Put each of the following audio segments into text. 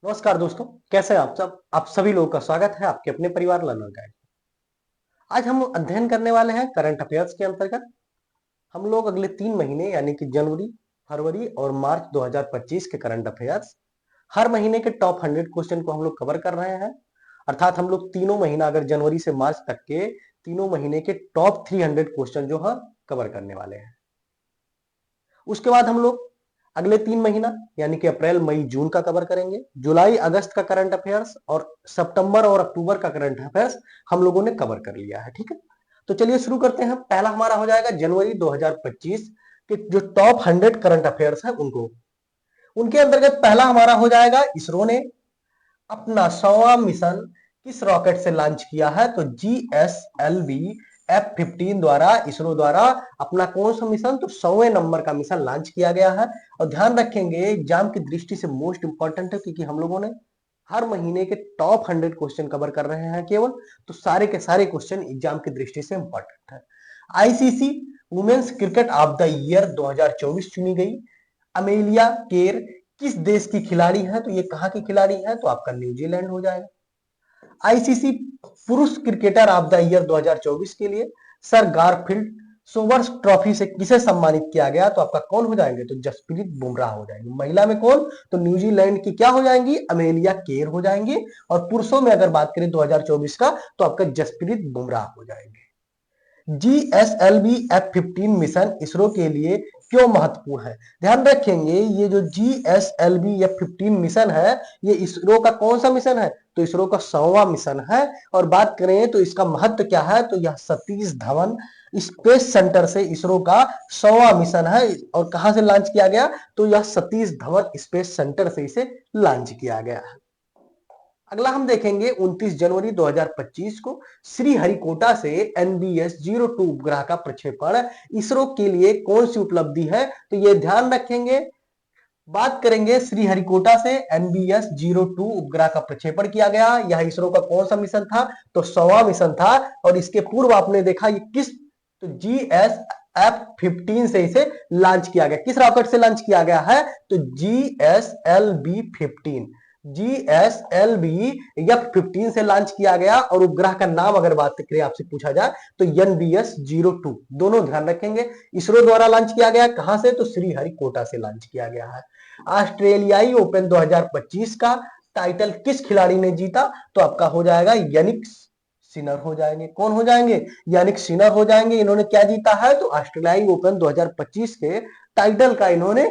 नमस्कार दोस्तों, कैसे हैं आप सब। आप सभी लोगों का स्वागत है आपके अपने परिवार लर्नर गाइड। आज हम अध्ययन करने वाले हैं करंट अफेयर्स के अंतर्गत। हम लोग अगले 3 महीने यानी कि जनवरी, फरवरी और मार्च 2025 के करंट अफेयर्स, हर महीने के टॉप 100 क्वेश्चन को हम लोग कवर कर रहे हैं। अर्थात हम लोग तीनों महीना, अगर जनवरी से मार्च तक के तीनों महीने के टॉप 300 क्वेश्चन जो है कवर करने वाले हैं। उसके बाद हम लोग अगले 3 महीना यानी कि अप्रैल, मई, जून का कवर करेंगे। जुलाई, अगस्त का करंट अफेयर्स और सितंबर और अक्टूबर का करंट अफेयर्स हम लोगों ने कवर कर लिया है। ठीक है, तो चलिए शुरू करते हैं। पहला हमारा हो जाएगा जनवरी 2025 के जो टॉप 100 करंट अफेयर्स है उनको। उनके अंतर्गत पहला हमारा हो जाएगा, इसरो ने अपना 100वां मिशन किस रॉकेट से लॉन्च किया है। तो GSLV F-15 द्वारा, इसरो द्वारा अपना कौन सा मिशन, तो 100वें नंबर का मिशन लॉन्च किया गया है। और ध्यान रखेंगे, एग्जाम की दृष्टि से मोस्ट इंपॉर्टेंट है, क्योंकि हम लोगों ने हर महीने के टॉप 100 क्वेश्चन कवर कर रहे हैं केवल, तो सारे के सारे क्वेश्चन एग्जाम की दृष्टि से इंपॉर्टेंट है। ICC women's cricket of the year 2024 चुनी गई। अमेलिया केर किस देश की खिलाड़ी है, तो ये कहां की खिलाड़ी है, तो आपका न्यूजीलैंड हो जाएगा। आईसीसी पुरुष क्रिकेटर ऑफ द ईयर 2024 के लिए सर गारफील्ड सोबर्स ट्रॉफी से किसे सम्मानित किया गया, तो आपका कौन हो जाएंगे, तो जसप्रीत बुमराह हो जाएंगे। महिला में कौन, तो न्यूजीलैंड की क्या हो जाएंगी, अमेलिया केर हो जाएंगी। और पुरुषों में अगर बात करें 2024 का, तो आपका जसप्रीत बुमराह हो जाएंगे। GSLV F-15 मिशन इसरो के लिए क्यों महत्वपूर्ण है। ध्यान रखेंगे, ये जो GSLV F-15 मिशन है, ये इसरो का कौन सा मिशन है, तो इसरो का 100वां मिशन है। और बात करें तो इसका महत्व क्या है, तो यह सतीश धवन स्पेस सेंटर से इसरो का 100वां मिशन है। और कहां से लॉन्च किया गया, तो यह सतीश धवन स्पेस सेंटर से इसे लॉन्च किया गया है। अगला हम देखेंगे 29 जनवरी 2025 को श्रीहरिकोटा से NBS-02 उपग्रह का प्रक्षेपण इसरो के लिए कौन सी उपलब्धि है, तो ये ध्यान रखेंगे। बात करेंगे श्रीहरिकोटा से NBS-02 उपग्रह का प्रक्षेपण किया गया। यह इसरो का कौन सा मिशन था, तो 100वां मिशन था। और इसके पूर्व आपने देखा ये किस, तो GS F-15 से इसे लॉन्च किया गया। किस रॉकेट से लॉन्च किया गया है, तो GSLV-15 F-15 से लॉन्च किया गया। और उपग्रह का नाम अगर बात करें, आपसे पूछा जाए, तो NBS-02। दोनों ध्यान रखेंगे, इसरो द्वारा लॉन्च किया गया। कहां से, तो श्रीहरिकोटा से लॉन्च किया गया है। ऑस्ट्रेलियाई ओपन 2025 का टाइटल किस खिलाड़ी ने जीता, तो आपका हो जाएगा यानिक सिनर हो जाएंगे। कौन हो जाएंगे, यानिक सिनर हो जाएंगे। इन्होंने क्या जीता है, तो ऑस्ट्रेलियाई ओपन 2025 के टाइटल का इन्होंने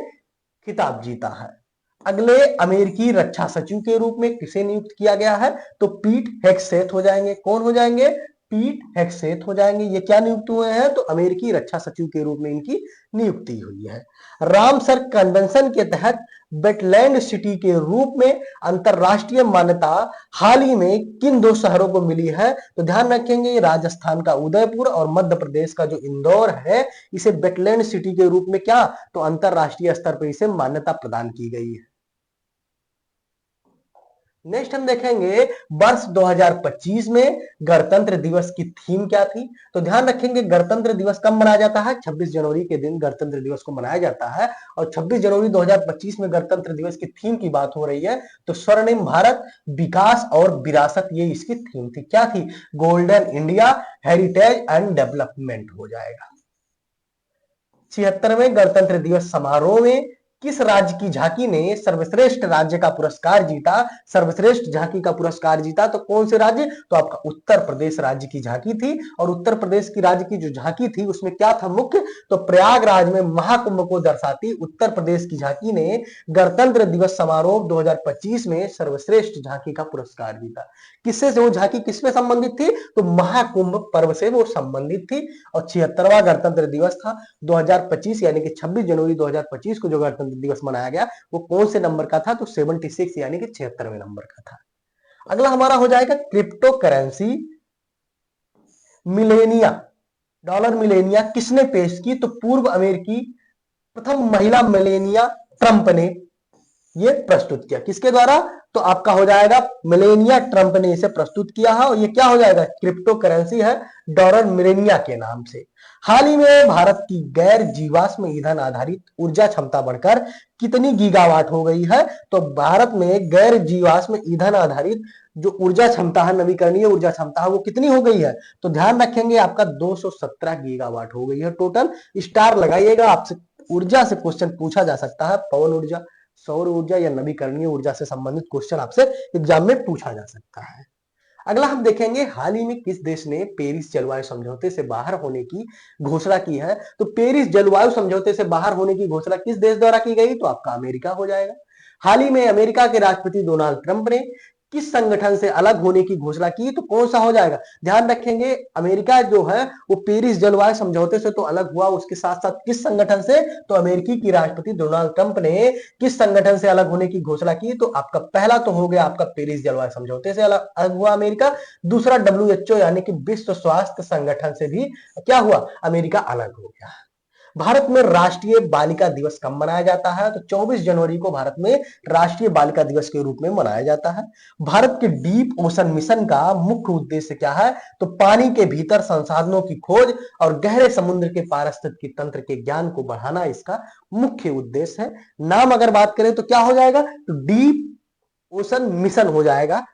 खिताब जीता है। अगले अमेरिकी रक्षा सचिव के रूप में किसे नियुक्त किया गया है, तो पीट हेग्सेथ हो जाएंगे। कौन हो जाएंगे, पीट हेग्सेथ हो जाएंगे। ये क्या नियुक्त हुए हैं, तो अमेरिकी रक्षा सचिव के रूप में इनकी नियुक्ति हुई है। रामसर कन्वेंशन के तहत वेटलैंड सिटी के रूप में अंतरराष्ट्रीय मान्यता हाल ही में किन दो शहरों को मिली है, तो ध्यान रखेंगे, राजस्थान का उदयपुर और मध्य प्रदेश का जो इंदौर है, इसे वेटलैंड सिटी के रूप में क्या, तो अंतरराष्ट्रीय स्तर पर इसे मान्यता प्रदान की गई है। नेक्स्ट हम देखेंगे वर्ष 2025 में गणतंत्र दिवस की थीम क्या थी। तो ध्यान रखेंगे, गणतंत्र दिवस कब मनाया जाता है, 26 जनवरी के दिन गणतंत्र दिवस को मनाया जाता है। और 26 जनवरी 2025 में गणतंत्र दिवस की थीम की बात हो रही है, तो स्वर्णिम भारत, विकास और विरासत, ये इसकी थीम थी। क्या थी, golden India, heritage and development हो जाएगा। 76वें गणतंत्र दिवस समारोह में किस राज्य की झांकी ने सर्वश्रेष्ठ राज्य का पुरस्कार जीता, सर्वश्रेष्ठ झांकी का पुरस्कार जीता, तो कौन से राज्य, तो आपका उत्तर प्रदेश राज्य की झांकी थी। और उत्तर प्रदेश की राज्य की जो झांकी थी उसमें क्या था मुख्य, तो प्रयागराज में महाकुंभ को दर्शाती उत्तर प्रदेश की झांकी ने गणतंत्र दिवस समारोह 2025 में सर्वश्रेष्ठ झांकी का पुरस्कार जीता। किससे से वो झांकी किसमें संबंधित थी, तो महाकुंभ पर्व से वो संबंधित थी। और 76वां गणतंत्र दिवस था 2025, यानी कि 26 जनवरी 2025 को जो गणतंत्र दिवस मनाया गया वो कौन से नंबर का था, तो 76 यानी कि 76वें नंबर का था। अगला हमारा हो जाएगा cryptocurrency Millennia, dollar Millennia किसने पेश की, तो पूर्व अमेरिकी प्रथम महिला मिलेनिया ट्रंप ने ये प्रस्तुत किया किसके द्वारा? तो आपका हो जाएगा मिलेनिया ट्रंप ने इसे प्रस्तुत किया है और ये क्या हो जाएगा? क्रिप्टो करेंसी है डॉलर मिलेनिया के नाम से। हाल ही में भारत की गैर जीवाश्म ईंधन आधारित ऊर्जा क्षमता बढ़कर कितनी गीगावाट हो गई है? तो भारत में गैर जीवाश्म ईंधन आधारित जो ऊर्जा क्षमता है, नवीकरणीय ऊर्जा क्षमता है, वो कितनी हो गई है? तो ध्यान रखेंगे आपका 217 गीगावाट हो गई है टोटल। स्टार लगाइएगा, आपसे ऊर्जा से क्वेश्चन पूछा जा सकता है, पवन ऊर्जा, सौर ऊर्जा या नवीकरणीय ऊर्जा से संबंधित क्वेश्चन आपसे एग्जाम में पूछा जा सकता है। अगला हम देखेंगे हाल ही में किस देश ने पेरिस जलवायु समझौते से बाहर होने की घोषणा की है? तो पेरिस जलवायु समझौते से बाहर होने की घोषणा किस देश द्वारा की गई? तो आपका अमेरिका हो जाएगा। हाल ही में अमेरिका के राष्ट्रपति डोनाल्ड ट्रंप ने किस संगठन से अलग होने की घोषणा की? तो कौन सा हो जाएगा? ध्यान रखेंगे अमेरिका जो है वो पेरिस जलवायु समझौते से तो अलग हुआ, उसके साथ साथ किस संगठन से? तो अमेरिकी की राष्ट्रपति डोनाल्ड ट्रंप ने किस संगठन से अलग होने की घोषणा की? तो आपका पहला तो हो गया आपका पेरिस जलवायु समझौते से अलग हुआ अमेरिका। दूसरा WHO यानी कि विश्व स्वास्थ्य संगठन से भी क्या हुआ? अमेरिका अलग हो गया। भारत में राष्ट्रीय बालिका दिवस कब मनाया जाता है? तो 24 जनवरी को भारत में राष्ट्रीय बालिका दिवस के रूप में मनाया जाता है। भारत के डीप ओशन मिशन का मुख्य उद्देश्य क्या है? तो पानी के भीतर संसाधनों की खोज और गहरे समुद्र के पारिस्थितिकी तंत्र के ज्ञान को बढ़ाना इसका मुख्य उद्देश्य है। नाम अगर बात करें तो क्या हो जाएगा? तो डीप ओशन मिशन हो जाएगा।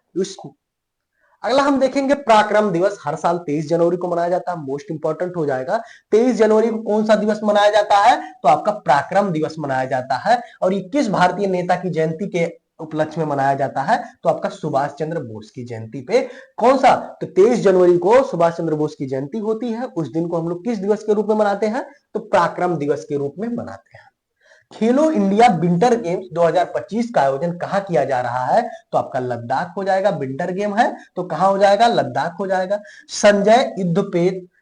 अगला हम देखेंगे पराक्रम दिवस हर साल 23 जनवरी को मनाया जाता है, मोस्ट इंपॉर्टेंट हो जाएगा। 23 जनवरी को कौन सा दिवस मनाया जाता है? तो आपका पराक्रम दिवस मनाया जाता है और ये किस भारतीय नेता की जयंती के उपलक्ष्य में मनाया जाता है? तो आपका सुभाष चंद्र बोस की जयंती पे। कौन सा? तो 23 जनवरी को सुभाष चंद्र बोस की जयंती होती है, उस दिन को हम लोग किस दिवस के रूप में मनाते हैं? तो पराक्रम दिवस के रूप में मनाते हैं। खेलो इंडिया विंटर गेम्स 2025 का आयोजन कहां किया जा रहा है? तो आपका लद्दाख हो जाएगा। विंटर गेम है तो कहां हो जाएगा? लद्दाख हो जाएगा। संजय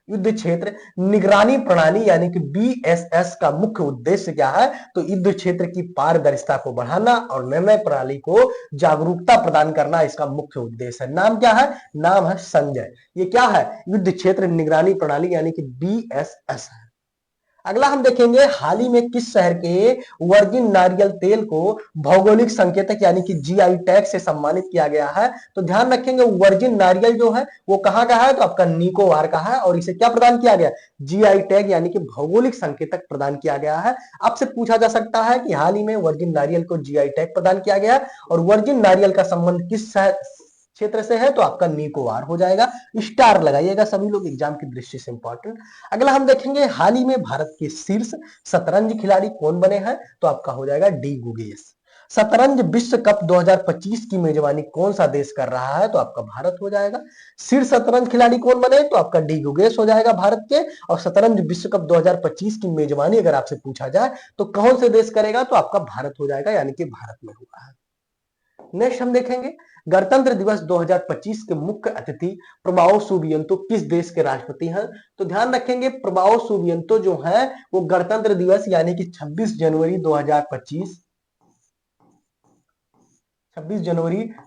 युद्ध क्षेत्र निगरानी प्रणाली यानी कि BSS का मुख्य उद्देश्य क्या है? तो युद्ध क्षेत्र की पारदर्शिता को बढ़ाना और निर्णय प्रणाली को जागरूकता प्रदान करना इसका मुख्य उद्देश्य है। नाम क्या है? नाम है संजय। ये क्या है? युद्ध क्षेत्र निगरानी प्रणाली यानी कि BSS है। अगला हम देखेंगे हाल ही में किस शहर के वर्जिन नारियल तेल को भौगोलिक संकेतक यानी कि GI टैग से सम्मानित किया गया है? तो ध्यान रखेंगे वर्जिन नारियल जो है वो कहां का है? तो आपका निकोबार का है और इसे क्या प्रदान किया गया? GI टैग यानी कि भौगोलिक संकेतक प्रदान किया गया है। आपसे पूछा जा सकता है कि हाल ही में वर्जिन नारियल को GI टैग प्रदान किया गया और वर्जिन नारियल का संबंध किस क्षेत्र से है? तो आपका निकोबार हो जाएगा। स्टार लगाइएगा सभी लोग, एग्जाम की दृष्टि से इंपॉर्टेंट। अगला हम देखेंगे हाल ही में भारत के शीर्ष शतरंज खिलाड़ी कौन बने हैं? तो आपका हो जाएगा डी गुगेश। शतरंज विश्व कप 2025 की मेजबानी कौन सा देश कर रहा है? तो आपका भारत हो जाएगा। शीर्ष शतरंज खिलाड़ी कौन बने? तो आपका डी गुगेश हो जाएगा भारत के। और शतरंज विश्व कप 2025 की मेजबानी अगर आपसे पूछा जाए तो कौन से देश करेगा? तो आपका भारत हो जाएगा, यानी कि भारत में हुआ है। नेक्स्ट हम देखेंगे गणतंत्र दिवस 2025 के मुख्य अतिथि प्रभाओ सुबियंतो किस देश के राष्ट्रपति हैं? तो ध्यान रखेंगे प्रभाओ सुबियंतो जो है वो गणतंत्र दिवस यानी कि 26 जनवरी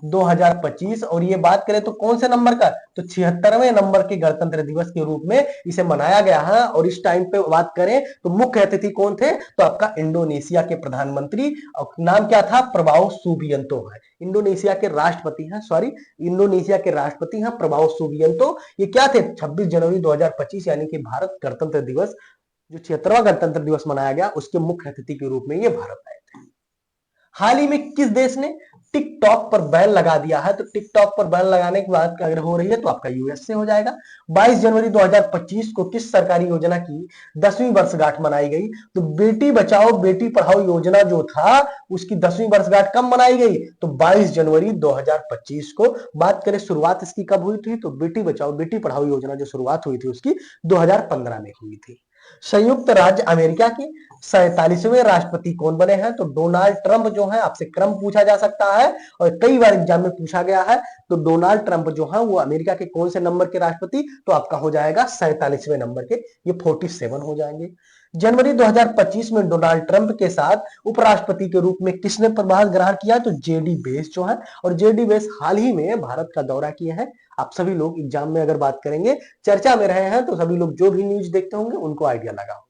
2025 और ये बात करें तो कौन से नंबर का? तो 76वें नंबर के गणतंत्र दिवस के रूप में इसे मनाया गया है। और इस टाइम पे बात करें तो मुख्य अतिथि कौन थे? तो आपका इंडोनेशिया के प्रधानमंत्री, और नाम क्या था? प्रभाओ सुबियंतो है। इंडोनेशिया के राष्ट्रपति हैं, इंडोनेशिया के राष्ट्रपति हैं प्रभाओ सुबियंतो। ये क्या थे? 26 जनवरी 2025 यानी कि भारत गणतंत्र दिवस जो 76वां गणतंत्र दिवस मनाया गया उसके मुख्य अतिथि के रूप में ये भारत आए थे। हाल ही में किस देश ने टिकटॉक पर बैन लगा दिया है? तो टिकटॉक पर बैन लगाने की बात अगर हो रही है तो आपका यूएस से हो जाएगा। 22 जनवरी 2025 को किस सरकारी योजना की 10वीं वर्षगांठ मनाई गई? तो बेटी बचाओ बेटी पढ़ाओ योजना जो था उसकी 10वीं वर्षगांठ कब मनाई गई? तो 22 जनवरी 2025 को। बात करें शुरुआत इसकी कब हुई थी? तो बेटी बचाओ बेटी पढ़ाओ योजना जो शुरुआत हुई थी उसकी 2015 में हुई थी। संयुक्त राज्य अमेरिका के 47वें राष्ट्रपति कौन बने हैं? तो डोनाल्ड ट्रंप जो है। आपसे क्रम पूछा जा सकता है और कई बार एग्जाम में पूछा गया है। तो डोनाल्ड ट्रंप जो है वो अमेरिका के कौन से नंबर के राष्ट्रपति? तो आपका हो जाएगा 47वें नंबर के, ये 47 हो जाएंगे। जनवरी 2025 में डोनाल्ड ट्रंप के साथ उपराष्ट्रपति के रूप में किसने प्रभार ग्रहण किया? तो जेडी वेंस जो है। और जेडी वेंस हाल ही में भारत का दौरा किए हैं। आप सभी लोग एग्जाम में अगर बात करेंगे चर्चा में रहे हैं तो सभी लोग जो भी न्यूज देखते होंगे उनको आइडिया लगा हो।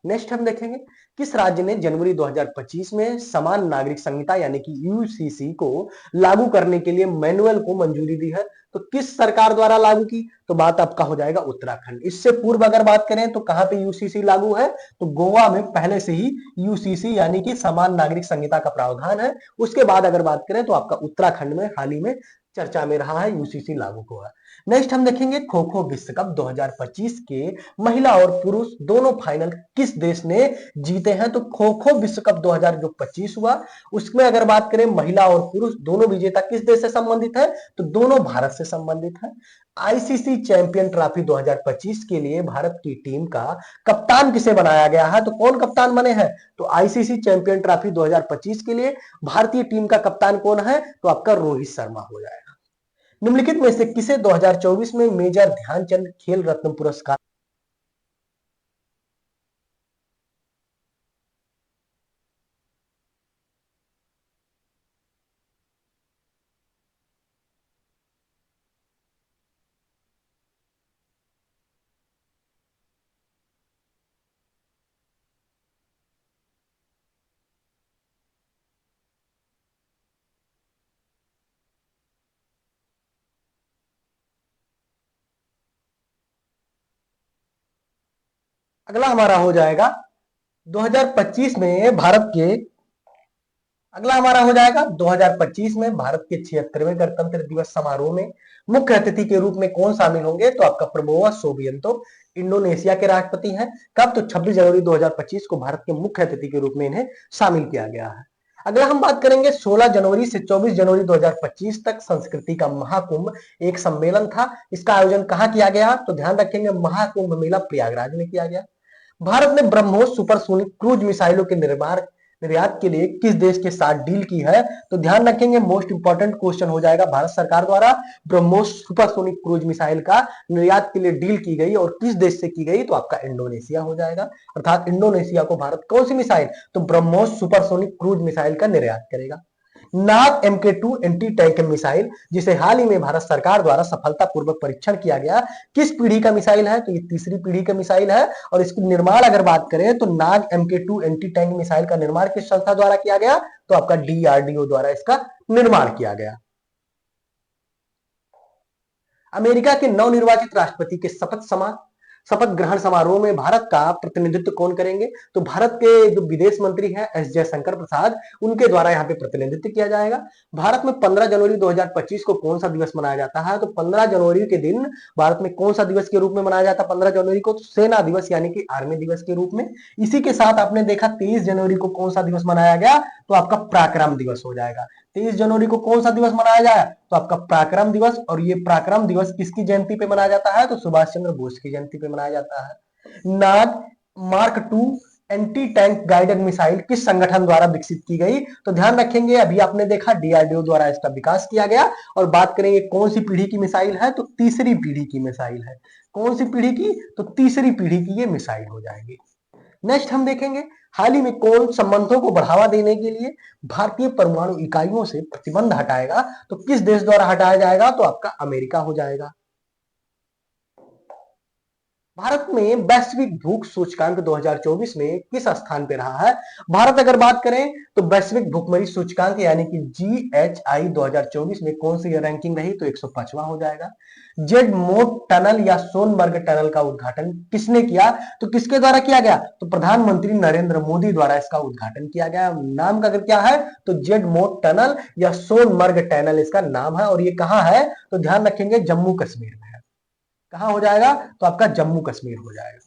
नेक्स्ट हम देखेंगे किस राज्य ने जनवरी 2025 में समान नागरिक संहिता यानी कि यूसीसी को लागू करने के लिए मैनुअल को मंजूरी दी है? तो किस सरकार द्वारा लागू की? तो बात आपका हो जाएगा उत्तराखंड। इससे पूर्व अगर बात करें तो कहां पे यूसीसी लागू है? तो गोवा में पहले से ही यूसीसी यानी कि समान नागरिक संहिता का प्रावधान है। उसके बाद अगर बात करें तो आपका उत्तराखंड में हाल ही में चर्चा में रहा है, यूसीसी लागू हुआ। नेक्स्ट हम देखेंगे खो खो विश्व कप 2025 के महिला और पुरुष दोनों फाइनल किस देश ने जीते हैं? तो खो खो विश्व कप 2025 हुआ, उसमें अगर बात करें महिला और पुरुष दोनों विजेता किस देश से संबंधित है? तो दोनों भारत से संबंधित है। आईसीसी चैंपियन ट्रॉफी 2025 के लिए भारत की टीम का कप्तान किसे बनाया गया है? तो कौन कप्तान बने हैं? तो आईसीसी चैंपियन ट्रॉफी 2025 के लिए भारतीय टीम का कप्तान कौन है? तो आपका रोहित शर्मा हो जाएगा। निम्नलिखित में से किसे 2024 में मेजर ध्यानचंद खेल रत्न पुरस्कार अगला हमारा हो जाएगा 2025 में भारत के अगला हमारा हो जाएगा 2025 में भारत के 76वें गणतंत्र दिवस समारोह में मुख्य अतिथि के रूप में कौन शामिल होंगे? तो आपका प्रबोवो सुबियांतो इंडोनेशिया के राष्ट्रपति हैं। कब? तो 26 जनवरी 2025 को भारत के मुख्य अतिथि के रूप में इन्हें शामिल किया गया है। अगला हम बात करेंगे 16 जनवरी से 24 जनवरी 2025 तक संस्कृति का महाकुंभ एक सम्मेलन था। इसका आयोजन कहाँ किया गया? तो ध्यान रखेंगे महाकुंभ मेला प्रयागराज में किया गया। भारत ने ब्रह्मोस सुपरसोनिक क्रूज मिसाइलों के निर्यात के लिए किस देश के साथ डील की है? तो ध्यान रखेंगे मोस्ट इंपॉर्टेंट क्वेश्चन हो जाएगा, भारत सरकार द्वारा ब्रह्मोस सुपरसोनिक क्रूज मिसाइल का निर्यात के लिए डील की गई और किस देश से की गई? तो आपका इंडोनेशिया हो जाएगा। अर्थात इंडोनेशिया को भारत कौन सी मिसाइल? तो ब्रह्मोस सुपरसोनिक क्रूज मिसाइल का निर्यात करेगा। नाग MK2 एंटी टैंक मिसाइल जिसे हाल ही में भारत सरकार द्वारा सफलतापूर्वक परीक्षण किया गया, किस पीढ़ी का मिसाइल है? तो ये तीसरी पीढ़ी का मिसाइल है और इसकी निर्माण अगर बात करें तो नाग MK2 एंटी टैंक मिसाइल का निर्माण किस संस्था द्वारा किया गया? तो आपका DRDO द्वारा इसका निर्माण किया गया। अमेरिका के नवनिर्वाचित राष्ट्रपति के शपथ ग्रहण समारोह में भारत का प्रतिनिधित्व कौन करेंगे? तो भारत के जो विदेश मंत्री हैं एस जयशंकर प्रसाद, उनके द्वारा यहाँ पे प्रतिनिधित्व किया जाएगा। भारत में 15 जनवरी 2025 को कौन सा दिवस मनाया जाता है? तो 15 जनवरी के दिन भारत में कौन सा दिवस के रूप में मनाया जाता है? 15 जनवरी को तो सेना दिवस यानी कि आर्मी दिवस के रूप में। इसी के साथ आपने देखा 23 जनवरी को कौन सा दिवस मनाया गया? तो आपका पराक्रम दिवस हो जाएगा। 23 जनवरी को कौन सा दिवस मनाया जाए? तो आपका पराक्रम दिवस। और ये पराक्रम दिवस किसकी जयंती पे मनाया जाता है? तो सुभाष चंद्र बोस की जयंती पे मनाया जाता है। Nag mark 2 anti tank guided missile किस संगठन द्वारा विकसित की गई? तो ध्यान रखेंगे अभी आपने देखा DRDO द्वारा इसका विकास किया गया। और बात करेंगे कौन सी पीढ़ी की मिसाइल है? तो तीसरी पीढ़ी की मिसाइल है। कौन सी पीढ़ी की? तो तीसरी पीढ़ी की ये मिसाइल हो जाएगी। नेक्स्ट हम देखेंगे हाल ही में कौन संबंधों को बढ़ावा देने के लिए भारतीय परमाणु इकाइयों से प्रतिबंध हटाएगा? तो किस देश द्वारा हटाया जाएगा? तो आपका अमेरिका हो जाएगा। भारत में वैश्विक भूख सूचकांक 2024 में किस स्थान पे रहा है? भारत अगर बात करें तो वैश्विक भूखमरी सूचकांक यानी कि GHI 2024 में कौन सी रैंकिंग रही? तो 105वां हो जाएगा। जेड मोट टनल या सोनमर्ग टनल का उद्घाटन किसने किया? तो किसके द्वारा किया गया? तो प्रधानमंत्री नरेंद्र मोदी द्वारा इसका उद्घाटन किया गया। नाम का अगर क्या है? तो जेड मोट टनल या सोनमर्ग टनल इसका नाम है। और ये कहां है? तो ध्यान रखेंगे जम्मू कश्मीर में है। कहां हो जाएगा? तो आपका जम्मू कश्मीर हो जाएगा।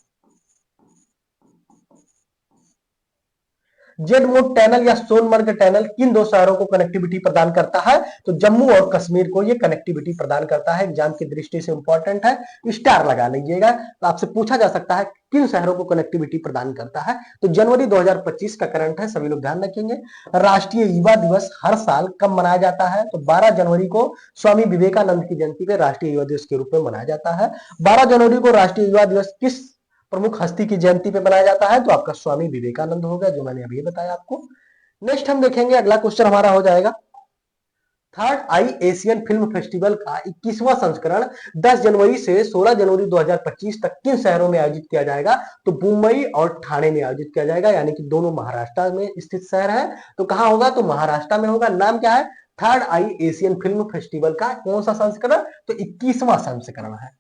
जेड मोड टनल या सोनमर्ग टनल किन दो शहरों को कनेक्टिविटी प्रदान करता है? तो जम्मू और कश्मीर को ये कनेक्टिविटी प्रदान करता है। एग्जाम की दृष्टि से इंपॉर्टेंट है, स्टार लगा लीजिएगा। तो आपसे पूछा जा सकता है किन शहरों को कनेक्टिविटी प्रदान करता है? तो जनवरी 2025 का करंट है, सभी लोग ध्यान रखेंगे। राष्ट्रीय युवा दिवस हर साल कब मनाया जाता है? तो 12 जनवरी को स्वामी विवेकानंद की जयंती पे राष्ट्रीय युवा दिवस के रूप में मनाया जाता है। 12 जनवरी को राष्ट्रीय युवा दिवस किस प्रमुख हस्ती की जयंती पे मनाया जाता है? तो आपका स्वामी विवेकानंद होगा, जो मैंने अभी बताया आपको। नेक्स्ट हम देखेंगे अगला क्वेश्चन हमारा हो जाएगा थर्ड आई एशियन फिल्म फेस्टिवल का 21वां संस्करण 10 जनवरी से 16 जनवरी 2025 तक किन शहरों में आयोजित किया जाएगा? तो मुंबई और ठाणे में आयोजित किया जाएगा, यानी कि दोनों महाराष्ट्र में स्थित शहर है। तो कहां होगा? तो महाराष्ट्र में होगा। नाम क्या है? थर्ड आई एशियन फिल्म फेस्टिवल का कौन सा संस्करण? तो 21वां संस्करण है।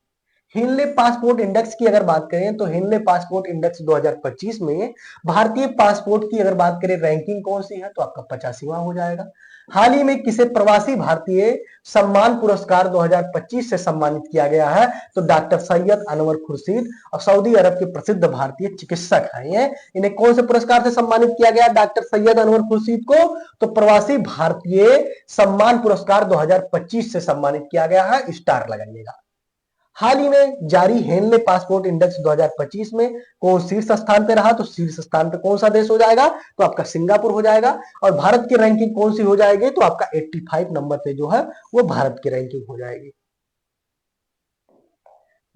हिनले पासपोर्ट इंडेक्स की अगर बात करें तो हिनले पासपोर्ट इंडेक्स 2025 में भारतीय पासपोर्ट की अगर बात करें रैंकिंग कौन सी है? तो आपका 85वां हो जाएगा। हाल ही में किसे प्रवासी भारतीय सम्मान पुरस्कार 2025 से सम्मानित किया गया है? तो डॉक्टर सैयद अनवर खुर्शीद और सऊदी अरब के प्रसिद्ध भारतीय चिकित्सक हैं ये। इन्हें कौन से पुरस्कार से सम्मानित किया गया डॉक्टर सैयद अनवर खुर्शीद को? तो प्रवासी भारतीय सम्मान पुरस्कार 2025 से सम्मानित किया गया है। स्टार लगाइएगा। हाल ही में जारी हेनले पासपोर्ट इंडेक्स 2025 में कौन शीर्ष स्थान पे रहा? तो शीर्ष स्थान पे कौन सा देश हो जाएगा? तो आपका सिंगापुर हो जाएगा। और भारत की रैंकिंग कौन सी हो जाएगी? तो आपका 85 नंबर पे जो है वो भारत की रैंकिंग हो जाएगी।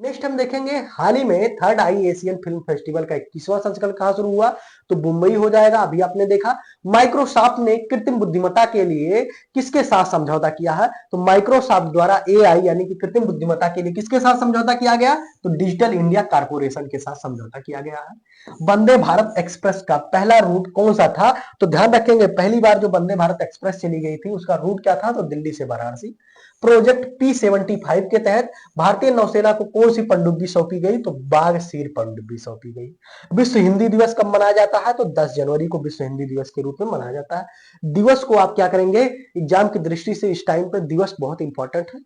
नेक्स्ट हम देखेंगे हाल ही में थर्ड आई एशियन फिल्म फेस्टिवल का 21वां संस्करण कहां शुरू हुआ? तो मुंबई हो जाएगा। अभी आपने देखा माइक्रोसॉफ्ट ने कृत्रिम बुद्धिमत्ता के लिए किसके साथ समझौता किया है? तो माइक्रोसॉफ्ट द्वारा एआई यानी कि कृत्रिम बुद्धिमत्ता के लिए किसके साथ समझौता किया गया? तो डिजिटल इंडिया कारपोरेशन के साथ समझौता किया गया है। वंदे भारत एक्सप्रेस का पहला रूट कौन सा था? तो ध्यान रखेंगे पहली बार जो वंदे भारत एक्सप्रेस चली गई थी उसका रूट क्या था? तो दिल्ली से वाराणसी। प्रोजेक्ट P75 के तहत भारतीय नौसेना को कौन सी पनडुब्बी सौंपी गई? तो बाघ-सीर पनडुब्बी सौंपी गई। विश्व हिंदी दिवस कब मनाया जाता है? तो 10 जनवरी को विश्व हिंदी दिवस के रूप में मनाया जाता है। दिवस को आप क्या करेंगे? एग्जाम की दृष्टि से इस टाइम पर दिवस बहुत इंपॉर्टेंट है,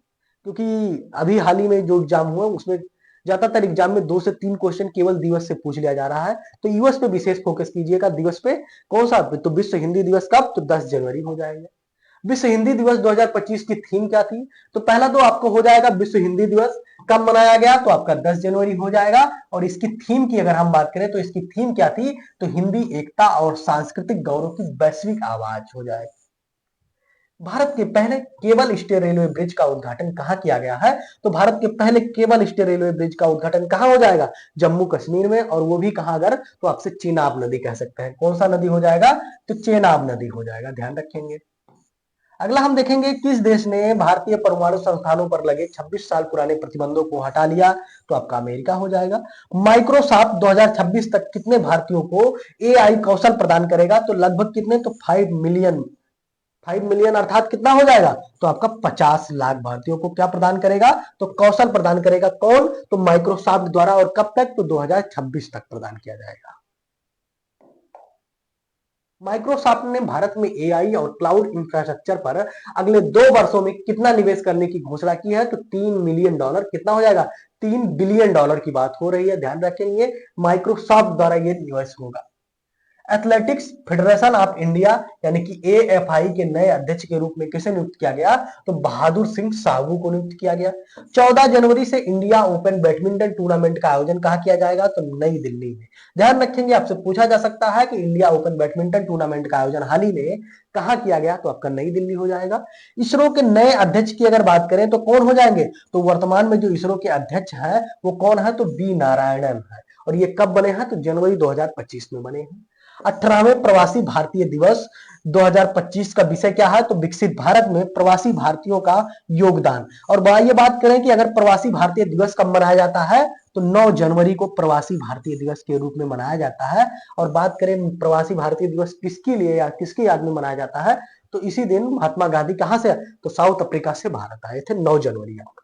क्योंकि अभी हाल ही में जो एग्जाम हुआ उसमें ज्यादातर एग्जाम में 2 से 3 क्वेश्चन केवल दिवस से पूछ लिया जा रहा है। तो दिवस पे विशेष फोकस कीजिएगा। दिवस पे कौन सा? तो विश्व हिंदी दिवस कब? तो 10 जनवरी हो जाएगा। विश्व हिंदी दिवस 2025 की थीम क्या थी? तो पहला तो आपको हो जाएगा विश्व हिंदी दिवस कब मनाया गया? तो आपका 10 जनवरी हो जाएगा। और इसकी थीम की अगर हम बात करें तो इसकी थीम क्या थी? तो हिंदी एकता और सांस्कृतिक गौरव की वैश्विक आवाज हो जाएगा। भारत के पहले केबल स्टे रेलवे ब्रिज का उद्घाटन कहां किया गया है? तो भारत के पहले केबल स्टे रेलवे ब्रिज का उद्घाटन कहां हो जाएगा? जम्मू कश्मीर में। और वो भी कहां? अगर तो आपसे चेनाब नदी कह सकते हैं। कौन सा नदी हो जाएगा? तो चेनाब नदी हो जाएगा। ध्यान रखेंगे। अगला हम देखेंगे किस देश ने भारतीय परमाणु संस्थानों पर लगे 26 साल पुराने प्रतिबंधों को हटा लिया? तो आपका अमेरिका हो जाएगा। माइक्रोसॉफ्ट 2026 तक कितने भारतीयों को एआई कौशल प्रदान करेगा? तो लगभग कितने? तो 5 मिलियन। 5 मिलियन अर्थात कितना हो जाएगा? तो आपका 50 लाख भारतीयों को क्या प्रदान करेगा? तो कौशल प्रदान करेगा। कौन? तो माइक्रोसॉफ्ट द्वारा। और कब तक? तो 2026 तक प्रदान किया जाएगा। माइक्रोसॉफ्ट ने भारत में एआई और क्लाउड इंफ्रास्ट्रक्चर पर अगले 2 वर्षों में कितना निवेश करने की घोषणा की है? तो $3 मिलियन। कितना हो जाएगा? $3 बिलियन की बात हो रही है। ध्यान रखेंगे माइक्रोसॉफ्ट द्वारा यह निवेश होगा। एथलेटिक्स फेडरेशन ऑफ इंडिया यानी कि एएफआई के नए अध्यक्ष के रूप में किसे नियुक्त किया गया? तो बहादुर सिंह साहू को नियुक्त किया गया। 14 जनवरी से इंडिया ओपन बैडमिंटन टूर्नामेंट का आयोजन कहां किया जाएगा? तो नई दिल्ली में। ध्यान रखेंगे आपसे पूछा जा सकता है कि इंडिया ओपन बैडमिंटन टूर्नामेंट का आयोजन हाल ही में कहां किया गया? तो आपका नई दिल्ली हो जाएगा। इसरो के नए अध्यक्ष की अगर बात करें तो कौन हो जाएंगे? तो वर्तमान में जो इसरो के अध्यक्ष हैं वो कौन है? तो बी नारायणन है। और ये कब बने हैं? तो जनवरी 2025 में बने हैं। 18वें प्रवासी भारतीय दिवस 2025 का विषय क्या है? तो विकसित भारत में प्रवासी भारतीयों का योगदान। और ये बात करें कि अगर प्रवासी भारतीय दिवस कब मनाया जाता है? तो 9 जनवरी को प्रवासी भारतीय दिवस के रूप में मनाया जाता है। और बात करें प्रवासी भारतीय दिवस किसके लिए या किसकी याद में मनाया जाता है? तो इसी दिन महात्मा गांधी कहां से? तो साउथ अफ्रीका से भारत आए थे 9 जनवरी को।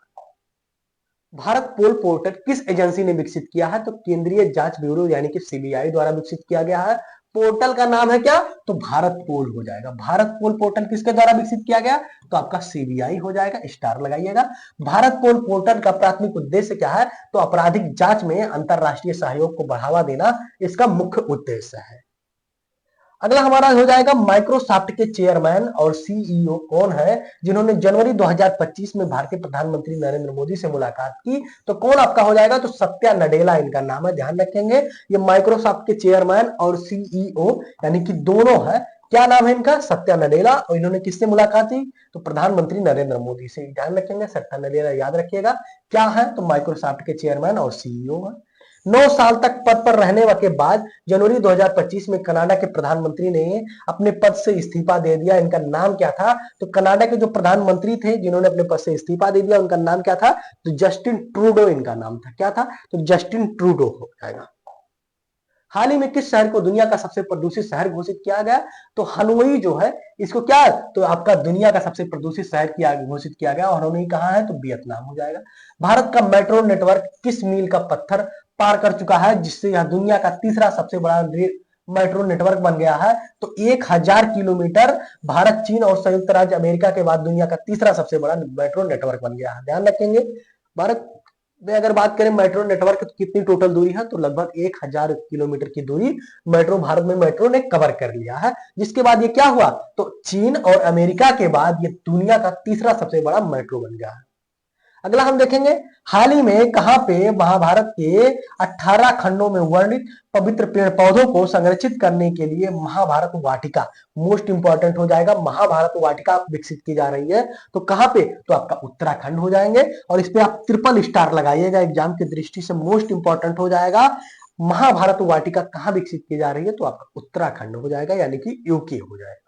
भारत पोल पोर्टल किस एजेंसी ने विकसित किया है? तो केंद्रीय जांच ब्यूरो यानी कि सीबीआई द्वारा विकसित किया गया है। पोर्टल का नाम है क्या? तो भारत पोल हो जाएगा। भारत पोल पोर्टल किसके द्वारा विकसित किया गया? तो आपका सीबीआई हो जाएगा। स्टार लगाइएगा। भारत पोल पोर्टल का प्राथमिक उद्देश्य क्या है? तो आपराधिक जांच में अंतरराष्ट्रीय सहयोग को बढ़ावा देना इसका मुख्य उद्देश्य है। अगला हमारा हो जाएगा माइक्रोसॉफ्ट के चेयरमैन और सीईओ कौन है जिन्होंने जनवरी 2025 में भारतीय प्रधानमंत्री नरेंद्र मोदी से मुलाकात की? तो कौन आपका हो जाएगा? तो सत्या नडेला इनका नाम है। ध्यान रखेंगे ये माइक्रोसॉफ्ट के चेयरमैन और सीईओ यानी कि दोनों है। क्या नाम है इनका? सत्या नडेला। और इन्होंने किससे मुलाकात की? तो प्रधानमंत्री नरेंद्र मोदी से। ध्यान रखेंगे सत्या नडेला याद रखिएगा क्या है? तो माइक्रोसॉफ्ट के चेयरमैन और सीईओ है। 9 साल तक पद पर रहने के बाद जनवरी 2025 में कनाडा के प्रधानमंत्री ने अपने पद से इस्तीफा दे दिया। इनका नाम क्या था? तो कनाडा के जो प्रधानमंत्री थे जिन्होंने अपने पद से इस्तीफा दे दिया, उनका नाम क्या था? तो जस्टिन ट्रूडो इनका नाम था। क्या था? तो जस्टिन ट्रूडो हो जाएगा। हाल ही में किस शहर को दुनिया का सबसे प्रदूषित शहर घोषित किया गया? तो हनोई जो है इसको क्या, तो आपका दुनिया का सबसे प्रदूषित शहर घोषित किया गया। और हनोई कहाँ है? तो वियतनाम हो जाएगा। भारत का मेट्रो नेटवर्क किस मील का पत्थर पार कर चुका है जिससे यह दुनिया का तीसरा सबसे बड़ा मेट्रो नेटवर्क बन गया है? तो 1000 किलोमीटर। भारत, चीन और संयुक्त राज्य अमेरिका के बाद दुनिया का तीसरा सबसे बड़ा मेट्रो नेटवर्क बन गया है। ध्यान रखेंगे। भारत में अगर बात करें मेट्रो नेटवर्क तो कितनी टोटल दूरी है? तो लगभग 1000 किलोमीटर की दूरी मेट्रो, भारत में मेट्रो ने कवर कर लिया है। जिसके बाद ये क्या हुआ? तो चीन और अमेरिका के बाद ये दुनिया का तीसरा सबसे बड़ा मेट्रो बन गया है। अगला हम देखेंगे, हाल ही में कहां पे महाभारत के 18 खंडों में वर्णित पवित्र पेड़ पौधों को संरक्षित करने के लिए महाभारत वाटिका, मोस्ट इंपॉर्टेंट हो जाएगा, महाभारत वाटिका विकसित की जा रही है। तो कहां पे? तो आपका उत्तराखंड हो जाएंगे। और इस पे आप ट्रिपल स्टार लगाइएगा, एग्जाम की दृष्टि से मोस्ट इंपॉर्टेंट हो जाएगा। महाभारत वाटिका कहां विकसित की जा रही है? तो आपका उत्तराखंड हो जाएगा, यानी कि यूके हो जाएगा।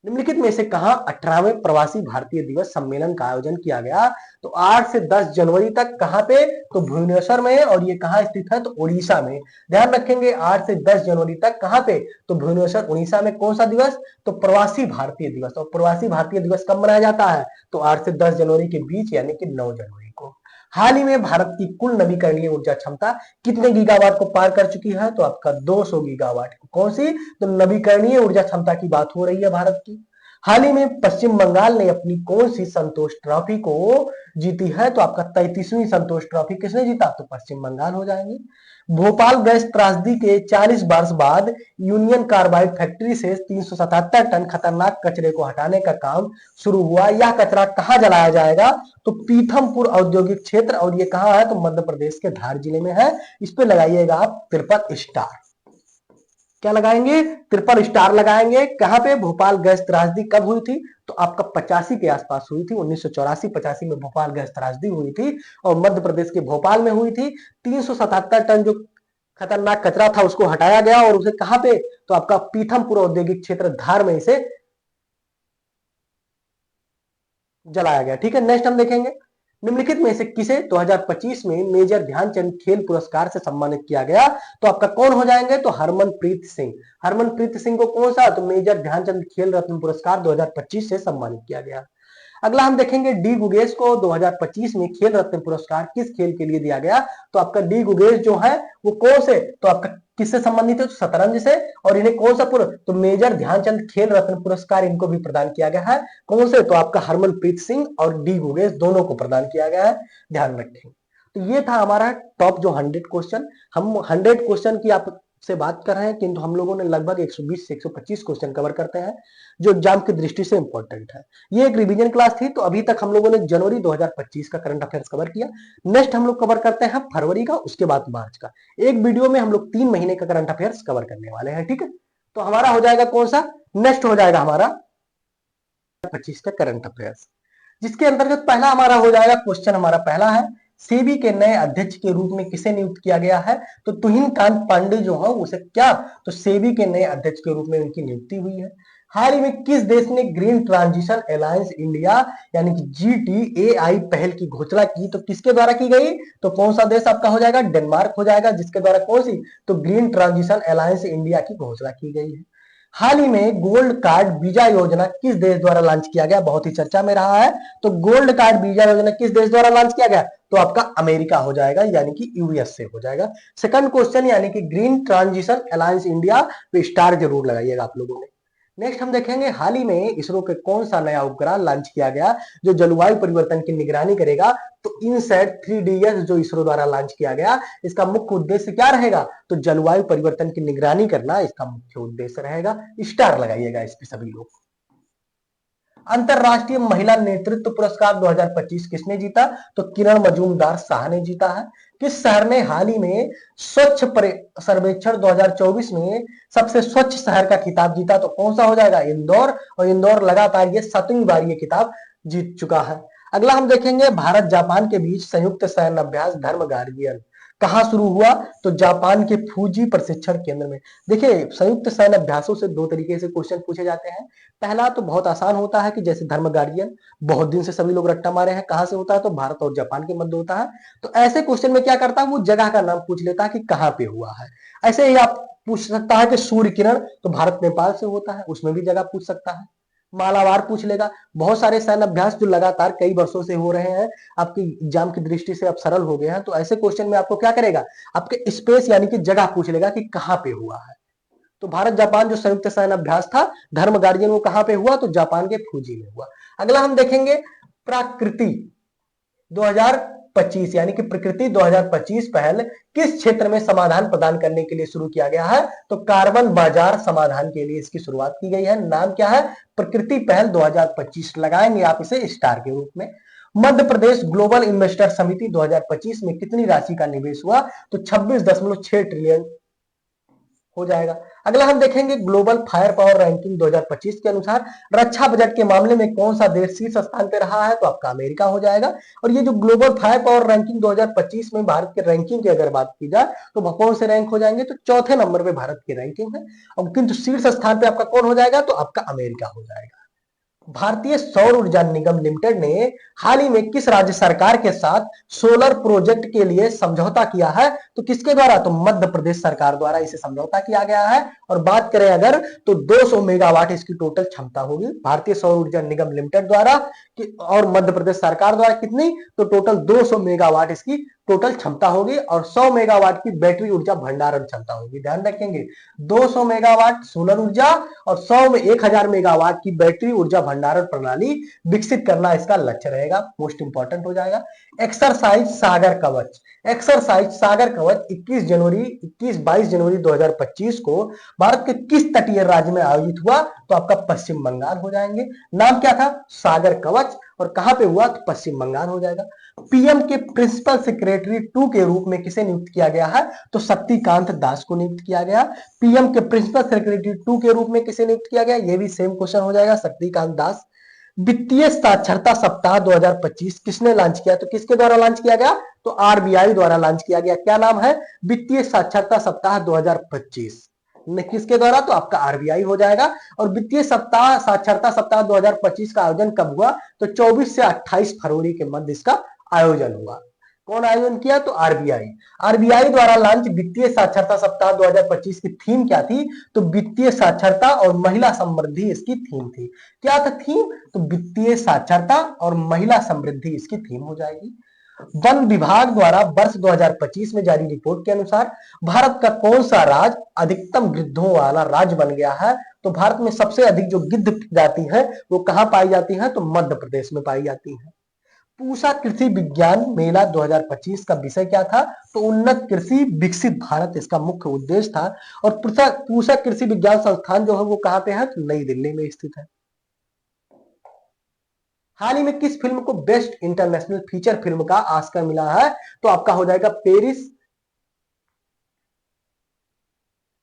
निम्नलिखित में से कहां 18वें प्रवासी भारतीय दिवस सम्मेलन का आयोजन किया गया? तो 8 से 10 जनवरी तक। कहां पे? तो भुवनेश्वर में। और ये कहां स्थित है? तो उड़ीसा में। ध्यान रखेंगे 8 से 10 जनवरी तक। कहां पे? तो भुवनेश्वर, उड़ीसा में। कौन सा दिवस? तो प्रवासी भारतीय दिवस। और प्रवासी भारतीय दिवस कब मनाया जाता है? तो 8 से 10 जनवरी के बीच, यानी कि 9 जनवरी को। हाल ही में भारत की कुल नवीकरणीय ऊर्जा क्षमता कितने गीगावाट को पार कर चुकी है? तो आपका 200 गीगावाट। कौन सी? तो नवीकरणीय ऊर्जा क्षमता की बात हो रही है भारत की। हाल ही में पश्चिम बंगाल ने अपनी कौन सी संतोष ट्रॉफी को जीती है? तो आपका 33वीं संतोष ट्रॉफी किसने जीता? तो पश्चिम बंगाल हो जाएंगे। भोपाल गैस त्रासदी के 40 वर्ष बाद यूनियन कार्बाइड फैक्ट्री से 377 टन खतरनाक कचरे को हटाने का काम शुरू हुआ। यह कचरा कहाँ जलाया जाएगा? तो पीथमपुर औद्योगिक क्षेत्र। और ये कहाँ है? तो मध्य प्रदेश के धार जिले में है। इस पे लगाइएगा आप 53 स्टार। क्या लगाएंगे? 53 स्टार लगाएंगे। कहां पे? भोपाल गैस त्रासदी कब हुई थी? तो आपका 85 के आसपास हुई थी। 1984-85 में भोपाल गैस त्रासदी हुई थी और मध्य प्रदेश के भोपाल में हुई थी। 377 टन जो खतरनाक कचरा था उसको हटाया गया। और उसे कहां पे? तो आपका पीथमपुर औद्योगिक क्षेत्र धार में इसे जलाया गया। ठीक है, नेक्स्ट हम देखेंगे, निम्नलिखित में से किसे 2025 में मेजर ध्यानचंद खेल पुरस्कार से सम्मानित किया गया? तो आपका कौन हो जाएंगे? तो हरमनप्रीत सिंह। हरमनप्रीत सिंह को कौन सा? तो मेजर ध्यानचंद खेल रत्न पुरस्कार 2025 से सम्मानित किया गया। अगला हम देखेंगे, डी गुगेश को 2025 में खेल रत्न पुरस्कार किस खेल के लिए दिया गया? तो आपका डी गुगेश जो है वो कौन से? तो आपका किससे संबंधित है? तो शतरंज से। और इन्हें कौन सा तो मेजर ध्यानचंद खेल रत्न पुरस्कार इनको भी प्रदान किया गया है। कौन से? तो आपका हरमनप्रीत सिंह और डी गुगेश दोनों को प्रदान किया गया है। ध्यान रखें। तो ये था हमारा टॉप जो 100 क्वेश्चन। हम 100 क्वेश्चन की आप से बात कर रहे हैं, किंतु हम लोगों ने लगभग 120 से 125 क्वेश्चन कवर करते हैं जो एग्जाम की दृष्टि से इंपॉर्टेंट है। ये एक रिवीजन क्लास थी। तो अभी तक हम लोगों ने जनवरी 2025 का करंट अफेयर्स कवर किया। नेक्स्ट हम लोग कवर करते हैं फरवरी का, उसके बाद मार्च का। एक वीडियो में हम लोग 3 महीने का करंट अफेयर्स कवर करने वाले हैं। ठीक है, तो हमारा हो जाएगा कौन सा? नेक्स्ट हो जाएगा हमारा 25 का करंट अफेयर्स, जिसके अंतर्गत पहला हमारा हो जाएगा क्वेश्चन। हमारा पहला है, सेबी के नए अध्यक्ष के रूप में किसे नियुक्त किया गया है? तो तुहिन कांत पांडे जो है उसे क्या? तो सेबी के नए अध्यक्ष के रूप में उनकी नियुक्ति हुई है। हाल ही में किस देश ने ग्रीन ट्रांजिशन अलायंस इंडिया यानी कि GTAI पहल की घोषणा की? तो किसके द्वारा की गई? तो कौन सा देश आपका हो जाएगा? डेनमार्क हो जाएगा, जिसके द्वारा कौन सी? तो ग्रीन ट्रांजिशन अलायंस इंडिया की घोषणा की गई है। हाल ही में गोल्ड कार्ड वीजा योजना किस देश द्वारा लॉन्च किया गया? बहुत ही चर्चा में रहा है। तो गोल्ड कार्ड वीजा योजना किस देश द्वारा लॉन्च किया गया? तो आपका अमेरिका हो जाएगा, यानी कि यूएस से हो जाएगा। सेकंड क्वेश्चन, यानी कि ग्रीन ट्रांजिशन अलायंस इंडिया पे स्टार जरूर लगाइएगा आप लोगों ने। नेक्स्ट हम देखेंगे, हाल ही में इसरो के कौन सा नया उपग्रह लॉन्च किया गया जो जलवायु परिवर्तन की निगरानी करेगा? तो इनसैट 3DS जो इसरो द्वारा लॉन्च किया गया, इसका मुख्य उद्देश्य क्या रहेगा? तो जलवायु परिवर्तन की निगरानी करना इसका मुख्य उद्देश्य रहेगा। स्टार लगाइएगा इस पे सभी लोग। अंतरराष्ट्रीय महिला नेतृत्व पुरस्कार 2025 किसने जीता? तो किरण मजूमदार शाह ने जीता है। किस शहर ने हाल ही में स्वच्छ सर्वेक्षण 2024 में सबसे स्वच्छ शहर का खिताब जीता? तो कौन सा हो जाएगा? इंदौर। और इंदौर लगातार ये 7वीं बार ये खिताब जीत चुका है। अगला हम देखेंगे भारत जापान के बीच संयुक्त सैन्य अभ्यास धर्म गार्डियन कहाँ शुरू हुआ? तो जापान के फूजी प्रशिक्षण केंद्र में। देखिए, संयुक्त सैन्य अभ्यासों से दो तरीके से क्वेश्चन पूछे जाते हैं। पहला तो बहुत आसान होता है कि जैसे धर्म गार्डियन, बहुत दिन से सभी लोग रट्टा मारे हैं, कहां से होता है? तो भारत और जापान के मध्य होता है। तो ऐसे क्वेश्चन में क्या करता है, वो जगह का नाम पूछ लेता है कि कहाँ पे हुआ है। ऐसे ही आप पूछ सकता है कि सूर्य किरण, तो भारत नेपाल से होता है, उसमें भी जगह पूछ सकता है। मालाबार पूछ लेगा। बहुत सारे सैन्य अभ्यास जो लगातार कई वर्षों से हो रहे हैं, आपकी एग्जाम की दृष्टि से अब सरल हो गए हैं, तो ऐसे क्वेश्चन में आपको क्या करेगा, आपके स्पेस यानी कि जगह पूछ लेगा कि कहां पे हुआ है। तो भारत जापान जो संयुक्त सैन्य अभ्यास था धर्म गार्जियन, वो कहां पे हुआ? तो जापान के फूजी में हुआ। अगला हम देखेंगे प्राकृति 2025 यानी कि प्रकृति 2025 पहल किस क्षेत्र में समाधान प्रदान करने के लिए शुरू किया गया है? तो कार्बन बाजार समाधान के लिए इसकी शुरुआत की गई है। नाम क्या है? प्रकृति पहल 2025 लगाएंगे आप इसे स्टार के रूप में। मध्य प्रदेश ग्लोबल इन्वेस्टर समिति 2025 में कितनी राशि का निवेश हुआ? तो 26.6 ट्रिलियन हो जाएगा। अगला हम देखेंगे ग्लोबल फायर पावर रैंकिंग 2025 के अनुसार रक्षा बजट के मामले में कौन सा देश शीर्ष स्थान पे रहा है? तो आपका अमेरिका हो जाएगा। और ये जो ग्लोबल फायर पावर रैंकिंग 2025 में भारत के रैंकिंग की अगर बात की जाए तो कौन से रैंक हो जाएंगे? तो चौथे नंबर पे भारत की रैंकिंग है। और किंतु शीर्ष स्थान पे आपका कौन हो जाएगा? तो आपका अमेरिका हो जाएगा। भारतीय सौर ऊर्जा निगम लिमिटेड ने हाल ही में किस राज्य सरकार के साथ सोलर प्रोजेक्ट के लिए समझौता किया है? तो किसके द्वारा? तो मध्य प्रदेश सरकार द्वारा इसे समझौता किया गया है। और बात करें अगर तो 200 मेगावाट इसकी टोटल क्षमता होगी भारतीय सौर ऊर्जा निगम लिमिटेड द्वारा और मध्य प्रदेश सरकार द्वारा कितनी? तो टोटल 200 मेगावाट इसकी टोटल क्षमता होगी और 100 मेगावाट की बैटरी ऊर्जा भंडारण क्षमता होगी। ध्यान रखेंगे, 200 मेगावाट सोलर ऊर्जा और 100 में 1000 मेगावाट की बैटरी ऊर्जा भंडारण प्रणाली विकसित करना इसका लक्ष्य रहेगा। मोस्ट इंपॉर्टेंट हो जाएगा। एक्सरसाइज सागर कवच, एक्सरसाइज सागर कवच 22 जनवरी 2025 को भारत के किस तटीय राज्य में आयोजित हुआ? तो आपका पश्चिम बंगाल हो जाएंगे। नाम क्या था? सागर कवच। और कहां पे हुआ? तो पश्चिम बंगाल हो जाएगा। पीएम के प्रिंसिपल सेक्रेटरी 2 के रूप में किसे नियुक्त किया गया है? तो शक्तिकांत दास को नियुक्त किया गया। पीएम के प्रिंसिपल सेक्रेटरी 2 के रूप में किसे नियुक्त किया गया? ये भी सेम क्वेश्चन हो जाएगा, शक्तिकांत दास। वित्तीय साक्षरता सप्ताह 2025 किसने लॉन्च किया? तो किसके द्वारा लॉन्च किया गया? तो आरबीआई द्वारा लॉन्च किया गया। क्या नाम है? वित्तीय साक्षरता सप्ताह 2025 किसके द्वारा? तो आपका आरबीआई हो जाएगा। और वित्तीय सप्ताह साक्षरता सप्ताह 2025 का आयोजन कब हुआ? तो 24 से 28 फरवरी के मध्य इसका आयोजन हुआ। कौन आयोजन किया? तो आरबीआई। आरबीआई द्वारा लॉन्च वित्तीय साक्षरता सप्ताह 2025 की थीम क्या थी? तो वित्तीय साक्षरता और महिला समृद्धि इसकी थीम थी। क्या था थीम? तो वित्तीय साक्षरता और महिला समृद्धि इसकी थीम हो जाएगी। वन विभाग द्वारा वर्ष 2025 में जारी रिपोर्ट के अनुसार भारत का कौन सा राज्य अधिकतम गिद्धों वाला राज्य बन गया है? तो भारत में सबसे अधिक जो गिद्ध जाति है वो कहां पाई जाती है? तो मध्य प्रदेश में पाई जाती है। पूसा कृषि विज्ञान मेला 2025 का विषय क्या था? तो उन्नत कृषि विकसित भारत इसका मुख्य उद्देश्य था। और पूसा कृषि विज्ञान संस्थान जो है वो कहां पे है? तो नई दिल्ली में स्थित है। हाल ही में किस फिल्म को बेस्ट इंटरनेशनल फीचर फिल्म का ऑस्कर मिला है? तो आपका हो जाएगा पेरिस।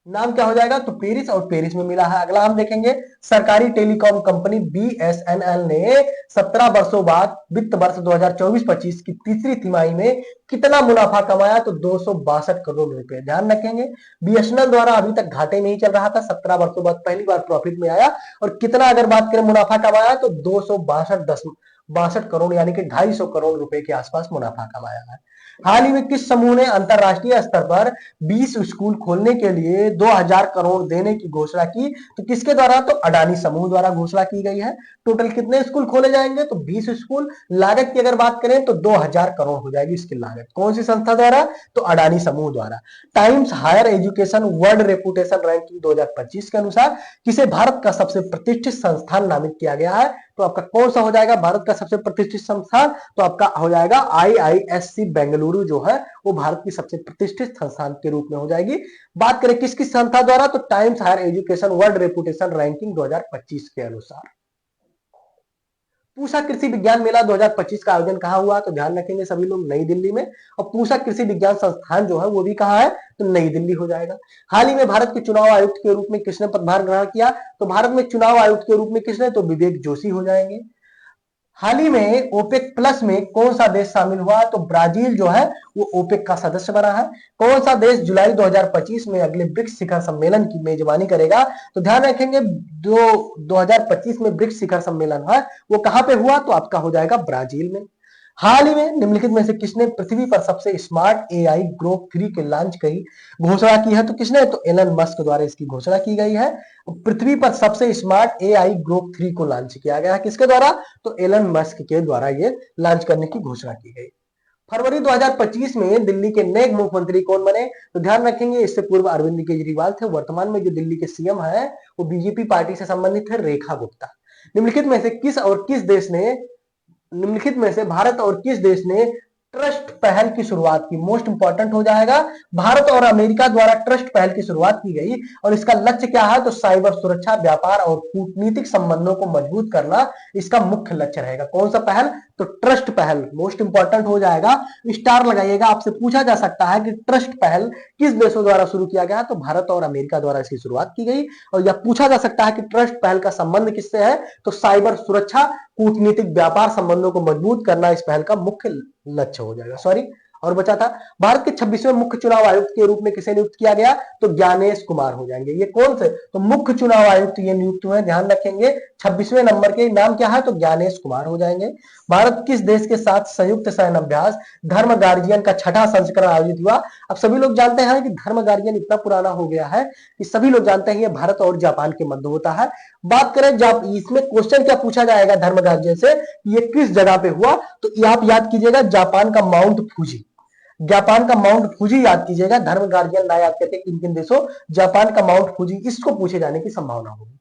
नाम क्या हो जाएगा? तो पेरिस, और पेरिस में मिला है। अगला हम देखेंगे सरकारी टेलीकॉम कंपनी बीएसएनएल ने 17 वर्षों बाद वित्त वर्ष 2024-25 की तीसरी तिमाही में कितना मुनाफा कमाया? तो 262 करोड़ रुपए। ध्यान रखेंगे, बीएसएनएल द्वारा अभी तक घाटे में ही चल रहा था, 17 वर्षों बाद पहली बार प्रॉफिट में आया। और कितना अगर बात करें मुनाफा कमाया तो 262 करोड़ यानी कि 250 करोड़ रुपए के आसपास मुनाफा कमाया है। हाल ही में किस समूह ने अंतरराष्ट्रीय स्तर पर 20 स्कूल खोलने के लिए 2000 करोड़ देने की घोषणा की? तो किसके द्वारा? तो अडानी समूह द्वारा घोषणा की गई है। टोटल कितने स्कूल खोले जाएंगे? तो 20 स्कूल। लागत की अगर बात करें तो 2000 करोड़ हो जाएगी इसकी लागत। कौन सी संस्था द्वारा? तो अडानी समूह द्वारा। Times Higher Education World Reputation Ranking 2025 के अनुसार किसे भारत का सबसे प्रतिष्ठित संस्थान नामित किया गया है? तो आपका कौन सा हो जाएगा भारत का सबसे प्रतिष्ठित संस्थान? तो आपका हो जाएगा आईआईएससी बेंगलुरु जो है वो भारत की सबसे प्रतिष्ठित संस्थान के रूप में हो जाएगी। बात करें किसकी संस्था द्वारा? तो Times Higher Education World Reputation Ranking 2025 के अनुसार। पूसा कृषि विज्ञान मेला 2025 का आयोजन कहां हुआ? तो ध्यान रखेंगे सभी लोग, नई दिल्ली में। और पूसा कृषि विज्ञान संस्थान जो है वो भी कहां है? तो नई दिल्ली हो जाएगा। हाल ही में भारत के चुनाव आयुक्त के रूप में किसने पदभार ग्रहण किया? तो भारत में चुनाव आयुक्त के रूप में किसने? तो विवेक जोशी हो जाएंगे। हाल ही में ओपेक प्लस में कौन सा देश शामिल हुआ? तो ब्राजील जो है वो ओपेक का सदस्य बना है। कौन सा देश जुलाई 2025 में अगले ब्रिक्स शिखर सम्मेलन की मेजबानी करेगा? तो ध्यान रखेंगे 2025 में ब्रिक्स शिखर सम्मेलन है वो कहां पे हुआ? तो आपका हो जाएगा ब्राजील में। हाल ही में निम्नलिखित में से किसने पृथ्वी पर सबसे स्मार्ट एआई ग्रोक 3 के लॉन्च की घोषणा की है? तो किसने? तो एलन मस्क द्वारा इसकी घोषणा की गई है। पृथ्वी पर सबसे स्मार्ट एआई ग्रोक 3 को लॉन्च किया गया है किसके द्वारा? तो एलन मस्क के द्वारा ये लॉन्च करने की घोषणा की गई। फरवरी 2025 में दिल्ली के नए मुख्यमंत्री कौन बने? तो ध्यान रखेंगे इससे पूर्व अरविंद केजरीवाल थे। वर्तमान में जो दिल्ली के सीएम है वो बीजेपी पार्टी से संबंधित है, रेखा गुप्ता। निम्नलिखित में से किस देश ने निम्नलिखित में से भारत और किस देश ने ट्रस्ट पहल की शुरुआत की? मोस्ट इंपॉर्टेंट हो जाएगा। भारत और अमेरिका द्वारा ट्रस्ट पहल की शुरुआत की गई और इसका लक्ष्य क्या है? तो साइबर सुरक्षा, व्यापार और कूटनीतिक संबंधों को मजबूत करना इसका मुख्य लक्ष्य रहेगा। कौन सा पहल? तो ट्रस्ट पहल मोस्ट इंपॉर्टेंट हो जाएगा। स्टार लगाइएगा। आपसे पूछा जा सकता है कि ट्रस्ट पहल किस देशों द्वारा शुरू किया गया? तो भारत और अमेरिका द्वारा इसकी शुरुआत की गई। और यह पूछा जा सकता है कि ट्रस्ट पहल का संबंध किससे है? तो साइबर सुरक्षा, कूटनीतिक व्यापार संबंधों को मजबूत करना इस पहल का मुख्य लक्ष्य हो जाएगा। सॉरी और बचा था। भारत के 26वें मुख्य चुनाव आयुक्त के रूप में किसे नियुक्त किया गया? तो ज्ञानेश कुमार हो जाएंगे। ये कौन से? तो मुख्य चुनाव आयुक्त ये नियुक्त हुए। ध्यान रखेंगे 26वें नंबर के नाम क्या है? तो ज्ञानेश कुमार हो जाएंगे। भारत किस देश के साथ संयुक्त सैन्य अभ्यास धर्म गार्जियन का 6ठा संस्करण आयोजित हुआ? अब सभी लोग जानते हैं कि धर्म गार्जियन इतना पुराना हो गया है कि सभी लोग जानते हैं ये भारत और जापान के मध्य होता है। बात करें जब इसमें क्वेश्चन क्या पूछा जाएगा धर्म गार्जियन से, ये किस जगह पे हुआ? तो आप याद कीजिएगा जापान का माउंट फूजी। जापान का माउंट फूजी याद कीजिएगा। धर्म गार्जियन ना याद करके किन किन देशों, जापान का माउंट फूजी, इसको पूछे जाने की संभावना होगी।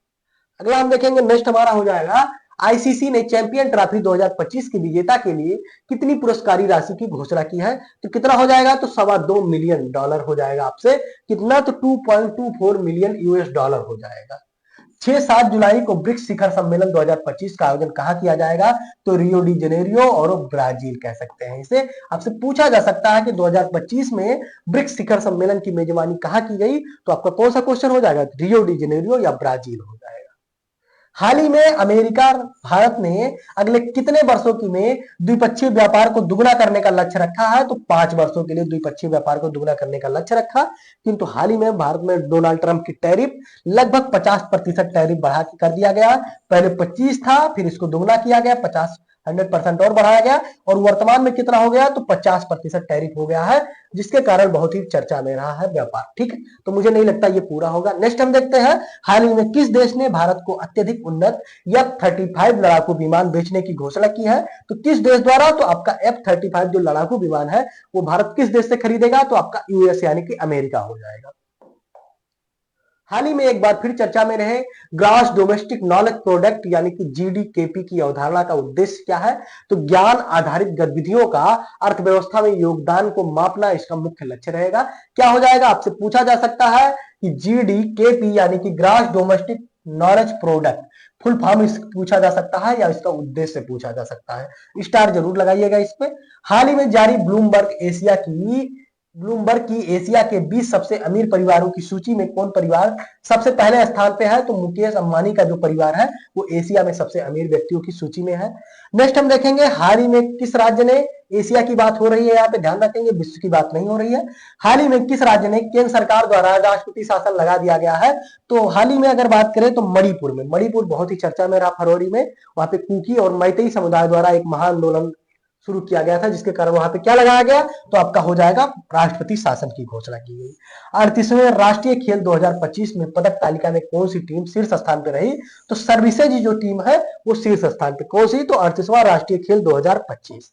अगला हम देखेंगे नेक्स्ट हमारा हो जाएगा आईसीसी ने चैंपियन ट्रॉफी 2025 की विजेता के लिए कितनी पुरस्कारी राशि की घोषणा की है? तो कितना हो जाएगा? तो $2.25 मिलियन हो जाएगा। आपसे कितना? तो 2.24 मिलियन यूएस डॉलर हो जाएगा। 6-7 जुलाई को ब्रिक्स शिखर सम्मेलन 2025 का आयोजन कहां किया जाएगा? तो रियो डी जेनेरियो और ब्राजील कह सकते हैं इसे। आपसे पूछा जा सकता है कि 2025 में ब्रिक्स शिखर सम्मेलन की मेजबानी कहां की गई? तो आपका कौन सा क्वेश्चन हो जाएगा? रियो डी जेनेरियो या ब्राजील हो जाएगा। हाल ही में अमेरिका भारत ने अगले कितने वर्षों की में द्विपक्षीय व्यापार को दुगना करने का लक्ष्य रखा है? तो 5 वर्षों के लिए द्विपक्षीय व्यापार को दुगना करने का लक्ष्य रखा। किंतु हाल ही में भारत में डोनाल्ड ट्रंप की टैरिफ लगभग 50% टैरिफ बढ़ा कर दिया गया। पहले 25 था, फिर इसको दुगना किया गया, 100% और बढ़ाया गया और वर्तमान में कितना हो गया? तो 50% टैरिफ हो गया है, जिसके कारण बहुत ही चर्चा में रहा है व्यापार। ठीक है, तो मुझे नहीं लगता ये पूरा होगा। नेक्स्ट हम देखते हैं हाल ही में किस देश ने भारत को अत्यधिक उन्नत F-35 लड़ाकू विमान बेचने की घोषणा की है? तो किस देश द्वारा? तो आपका F-35 जो लड़ाकू विमान है वो भारत किस देश से खरीदेगा? तो आपका यूएस यानी कि अमेरिका हो जाएगा। हाल ही में एक बार फिर चर्चा में रहे ग्रॉस डोमेस्टिक नॉलेज प्रोडक्ट यानी कि जीडीकेपी की अवधारणा का उद्देश्य क्या है? तो ज्ञान आधारित गतिविधियों का अर्थव्यवस्था में योगदान को मापना इसका मुख्य लक्ष्य रहेगा। क्या हो जाएगा? आपसे पूछा जा सकता है कि जीडीकेपी यानी कि gross domestic knowledge product full form पूछा जा सकता है या इसका उद्देश्य पूछा जा सकता है। स्टार जरूर लगाइएगा इस पे। हाल ही में जारी ब्लूमबर्ग की एशिया के 20 सबसे अमीर परिवारों की सूची में कौन परिवार सबसे पहले स्थान पे है? तो मुकेश अंबानी का जो परिवार है वो एशिया में सबसे अमीर व्यक्तियों की सूची में है। नेक्स्ट हम देखेंगे हाल ही में किस राज्य ने, एशिया की बात हो रही है यहाँ पे, ध्यान रखेंगे विश्व की बात नहीं हो रही है। हाल ही में किस राज्य ने केंद्र सरकार द्वारा राष्ट्रपति शासन लगा दिया गया है? तो हाल ही में अगर बात करें तो मणिपुर में। मणिपुर बहुत ही चर्चा में रहा फरवरी में। वहां पे कुकी और मैतेई समुदाय द्वारा एक महाआंदोलन शुरू किया गया था, जिसके कारण वहां पे क्या लगाया गया? तो आपका हो जाएगा राष्ट्रपति शासन की घोषणा की गई। 38वें राष्ट्रीय खेल 2025 में पदक तालिका में कौन सी टीम शीर्ष स्थान पर रही? तो सर्विसेज जो टीम है वो शीर्ष स्थान पर। कौन सी? तो 38वां राष्ट्रीय खेल 2025।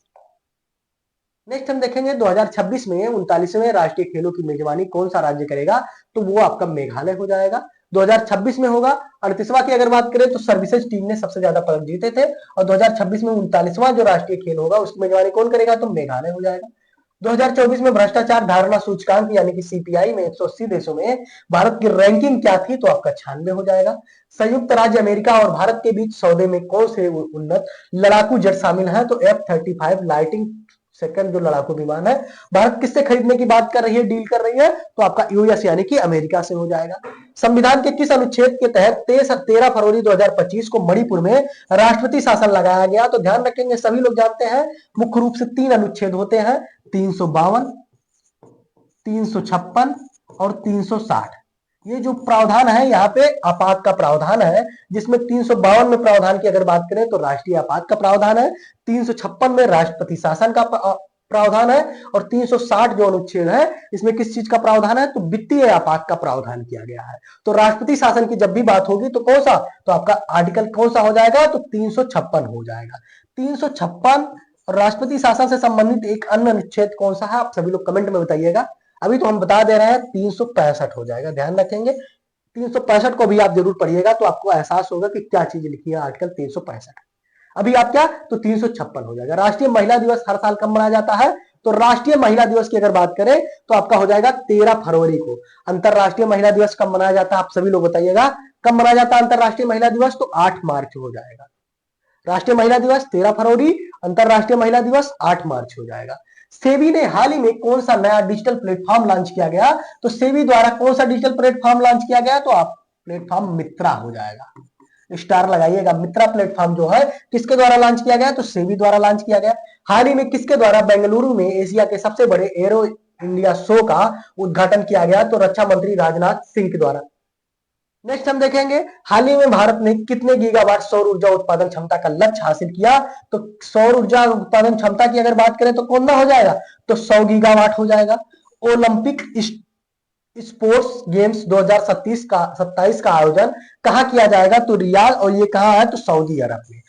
नेक्स्ट हम देखेंगे 2026 में 39वें राष्ट्रीय खेलों की मेजबानी कौन सा राज्य करेगा? तो वो आपका मेघालय हो जाएगा। 2026 में होगा। 38वां की अगर बात करें तो सर्विसेज टीम ने सबसे ज्यादा पदक जीते थे और 2026 में 39वां जो राष्ट्रीय खेल होगा उसकी मेजबानी कौन करेगा? तो मेघालय हो जाएगा। 2024 में भ्रष्टाचार धारणा सूचकांक यानी कि सीपीआई में 180 देशों में भारत की रैंकिंग क्या थी? तो आपका 96 हो जाएगा। संयुक्त राज्य अमेरिका और भारत के बीच सौदे में कौन से उन्नत लड़ाकू जेट शामिल है? तो F-35 लाइटिंग सेकंड जो लड़ाकू विमान है। भारत किससे खरीदने की बात कर रही है, डील कर रही है, तो आपका यूएस यानी कि अमेरिका से हो जाएगा। संविधान के किस अनुच्छेद के तहत 13 फरवरी 2025 को मणिपुर में राष्ट्रपति शासन लगाया गया? तो ध्यान रखेंगे, सभी लोग जानते हैं मुख्य रूप से 3 अनुच्छेद होते हैं, 352, 356 और 360। ये जो प्रावधान है यहाँ पे आपात का प्रावधान है, जिसमें 352 में प्रावधान की अगर बात करें तो राष्ट्रीय आपात का प्रावधान है, 356 में राष्ट्रपति शासन का प्रावधान है, और 360 जो अनुच्छेद है इसमें किस चीज का प्रावधान है? तो वित्तीय आपात का प्रावधान किया गया है। तो राष्ट्रपति शासन की जब भी बात होगी तो कौन सा, तो आपका आर्टिकल कौन सा हो जाएगा? तो 356 हो जाएगा। 356 और राष्ट्रपति शासन से संबंधित एक अन्य अनुच्छेद कौन सा है, आप सभी लोग कमेंट में बताइएगा। अभी तो हम बता दे रहे हैं 365 हो जाएगा, ध्यान रखेंगे 365 को भी आप जरूर पढ़िएगा तो आपको एहसास होगा कि क्या चीज लिखी है आर्टिकल 365। अभी आप क्या, तो 356 हो जाएगा। राष्ट्रीय महिला दिवस हर साल कब मनाया जाता है? तो राष्ट्रीय महिला दिवस की अगर बात करें तो आपका हो जाएगा 13 फरवरी को। अंतरराष्ट्रीय महिला दिवस कब मनाया जाता है, आप सभी लोग बताइएगा, कब मनाया जाता है अंतरराष्ट्रीय महिला दिवस? तो 8 मार्च हो जाएगा। राष्ट्रीय महिला दिवस 13 फरवरी, अंतरराष्ट्रीय महिला दिवस 8 मार्च हो जाएगा। सेबी ने हाल ही में कौन सा नया डिजिटल प्लेटफॉर्म लॉन्च किया गया? तो सेबी द्वारा कौन सा डिजिटल प्लेटफॉर्म लॉन्च किया गया? तो आप प्लेटफॉर्म मित्रा हो जाएगा, स्टार लगाइएगा। मित्रा प्लेटफॉर्म जो है किसके द्वारा लॉन्च किया गया? तो सेबी द्वारा लॉन्च किया गया। हाल ही में किसके द्वारा बेंगलुरु में एशिया के सबसे बड़े एरो इंडिया शो का उद्घाटन किया गया? तो रक्षा मंत्री राजनाथ सिंह के द्वारा। नेक्स्ट हम देखेंगे, हाल ही में भारत ने कितने गीगावाट सौर ऊर्जा उत्पादन क्षमता का लक्ष्य हासिल किया? तो सौर ऊर्जा उत्पादन क्षमता की अगर बात करें तो कौन सा हो जाएगा? तो 100 गीगावाट हो जाएगा। ओलंपिक स्पोर्ट्स गेम्स 2027 का आयोजन कहां किया जाएगा? तो रियाद, और ये कहां है? तो सऊदी अरब में।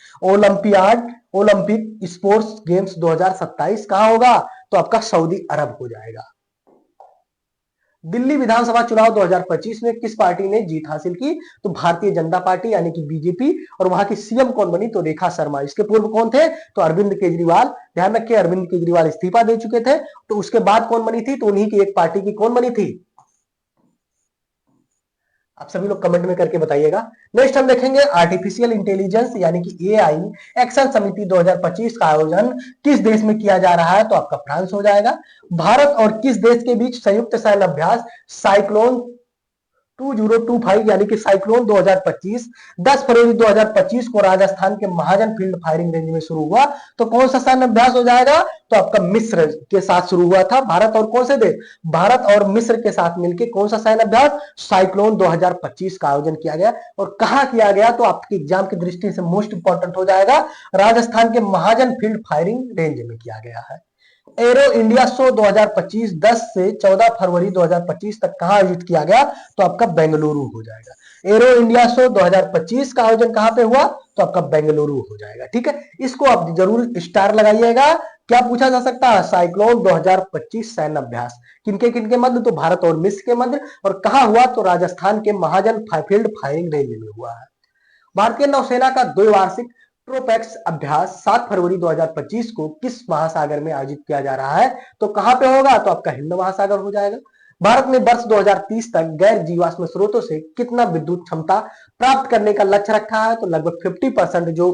ओलंपिक स्पोर्ट्स गेम्स 2027 कहां होगा? तो आपका सऊदी अरब हो जाएगा। दिल्ली विधानसभा चुनाव 2025 में किस पार्टी ने जीत हासिल की? तो भारतीय जनता पार्टी यानी कि बीजेपी। और वहां की सीएम कौन बनी? तो रेखा शर्मा। इसके पूर्व कौन थे? तो अरविंद केजरीवाल। ध्यान रखिए, अरविंद केजरीवाल इस्तीफा दे चुके थे, तो उसके बाद कौन बनी थी? तो उन्हीं की एक पार्टी की कौन बनी थी? आप सभी लोग कमेंट में करके बताइएगा। नेक्स्ट हम देखेंगे आर्टिफिशियल इंटेलिजेंस यानी कि एआई एक्शन समिति 2025 का आयोजन किस देश में किया जा रहा है? तो आपका फ्रांस हो जाएगा। भारत और किस देश के बीच संयुक्त सैन्य अभ्यास साइक्लोन 2025 यानी कि साइक्लोन 2025 10 फरवरी 2025 को राजस्थान के महाजन फील्ड फायरिंग रेंज में शुरू हुआ? तो कौन सा सैन्य अभ्यास हो जाएगा? तो आपका मिस्र के साथ शुरू हुआ था। भारत और कौन से देश? भारत और मिस्र के साथ मिलकर कौन सा सैन्य अभ्यास? साइक्लोन 2025 का आयोजन किया गया। और कहां किया गया? तो आपके एग्जाम की दृष्टि से मोस्ट इंपॉर्टेंट हो जाएगा, राजस्थान के महाजन फील्ड फायरिंग रेंज में किया गया है। एरो इंडिया शो 2025 10 से 14 फरवरी 2025 तक कहां आयोजित किया गया? तो आपका बेंगलुरु हो जाएगा। एरो इंडिया शो 2025 का आयोजन कहां पे हुआ? तो आपका बेंगलुरु हो जाएगा। ठीक है, इसको आप जरूर स्टार लगाइएगा। क्या पूछा जा सकता है? साइक्लोन 2025 सैन्य अभ्यास किनके किनके मध्य? तो भारत और मिस्र के मध्य। और कहां हुआ? तो राजस्थान के महाजन फील्ड फायरिंग रेंज में हुआ है। भारतीय नौसेना का द्विवार्षिक ट्रोपैक्स अभ्यास 7 फरवरी 2025 को किस महासागर में आयोजित किया जा रहा है? तो कहां पे होगा? तो आपका हिंद महासागर हो जाएगा। भारत ने वर्ष 2030 तक गैर जीवाश्म स्रोतों से कितना विद्युत क्षमता प्राप्त करने का लक्ष्य रखा है? तो लगभग 50% जो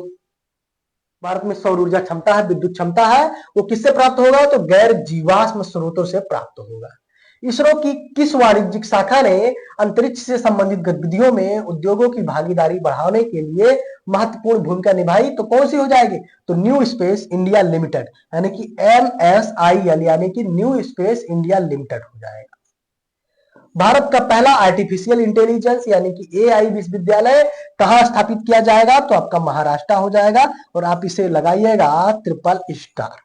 भारत में सौर ऊर्जा क्षमता है, विद्युत क्षमता है, वो किससे प्राप्त होगा? तो गैर जीवाश्म स्रोतों से प्राप्त होगा। इसरो की किस वाणिज्यिक शाखा ने अंतरिक्ष से संबंधित गतिविधियों में उद्योगों की भागीदारी बढ़ाने के लिए महत्वपूर्ण भूमिका निभाई? तो कौन सी हो जाएगी? तो न्यू स्पेस इंडिया लिमिटेड यानी कि NSIL यानी कि न्यू स्पेस इंडिया लिमिटेड हो जाएगा। भारत का पहला आर्टिफिशियल इंटेलिजेंस यानी कि AI विश्वविद्यालय कहां स्थापित किया जाएगा? तो आपका महाराष्ट्र हो जाएगा। और आप इसे लगाइएगा ट्रिपल स्टार।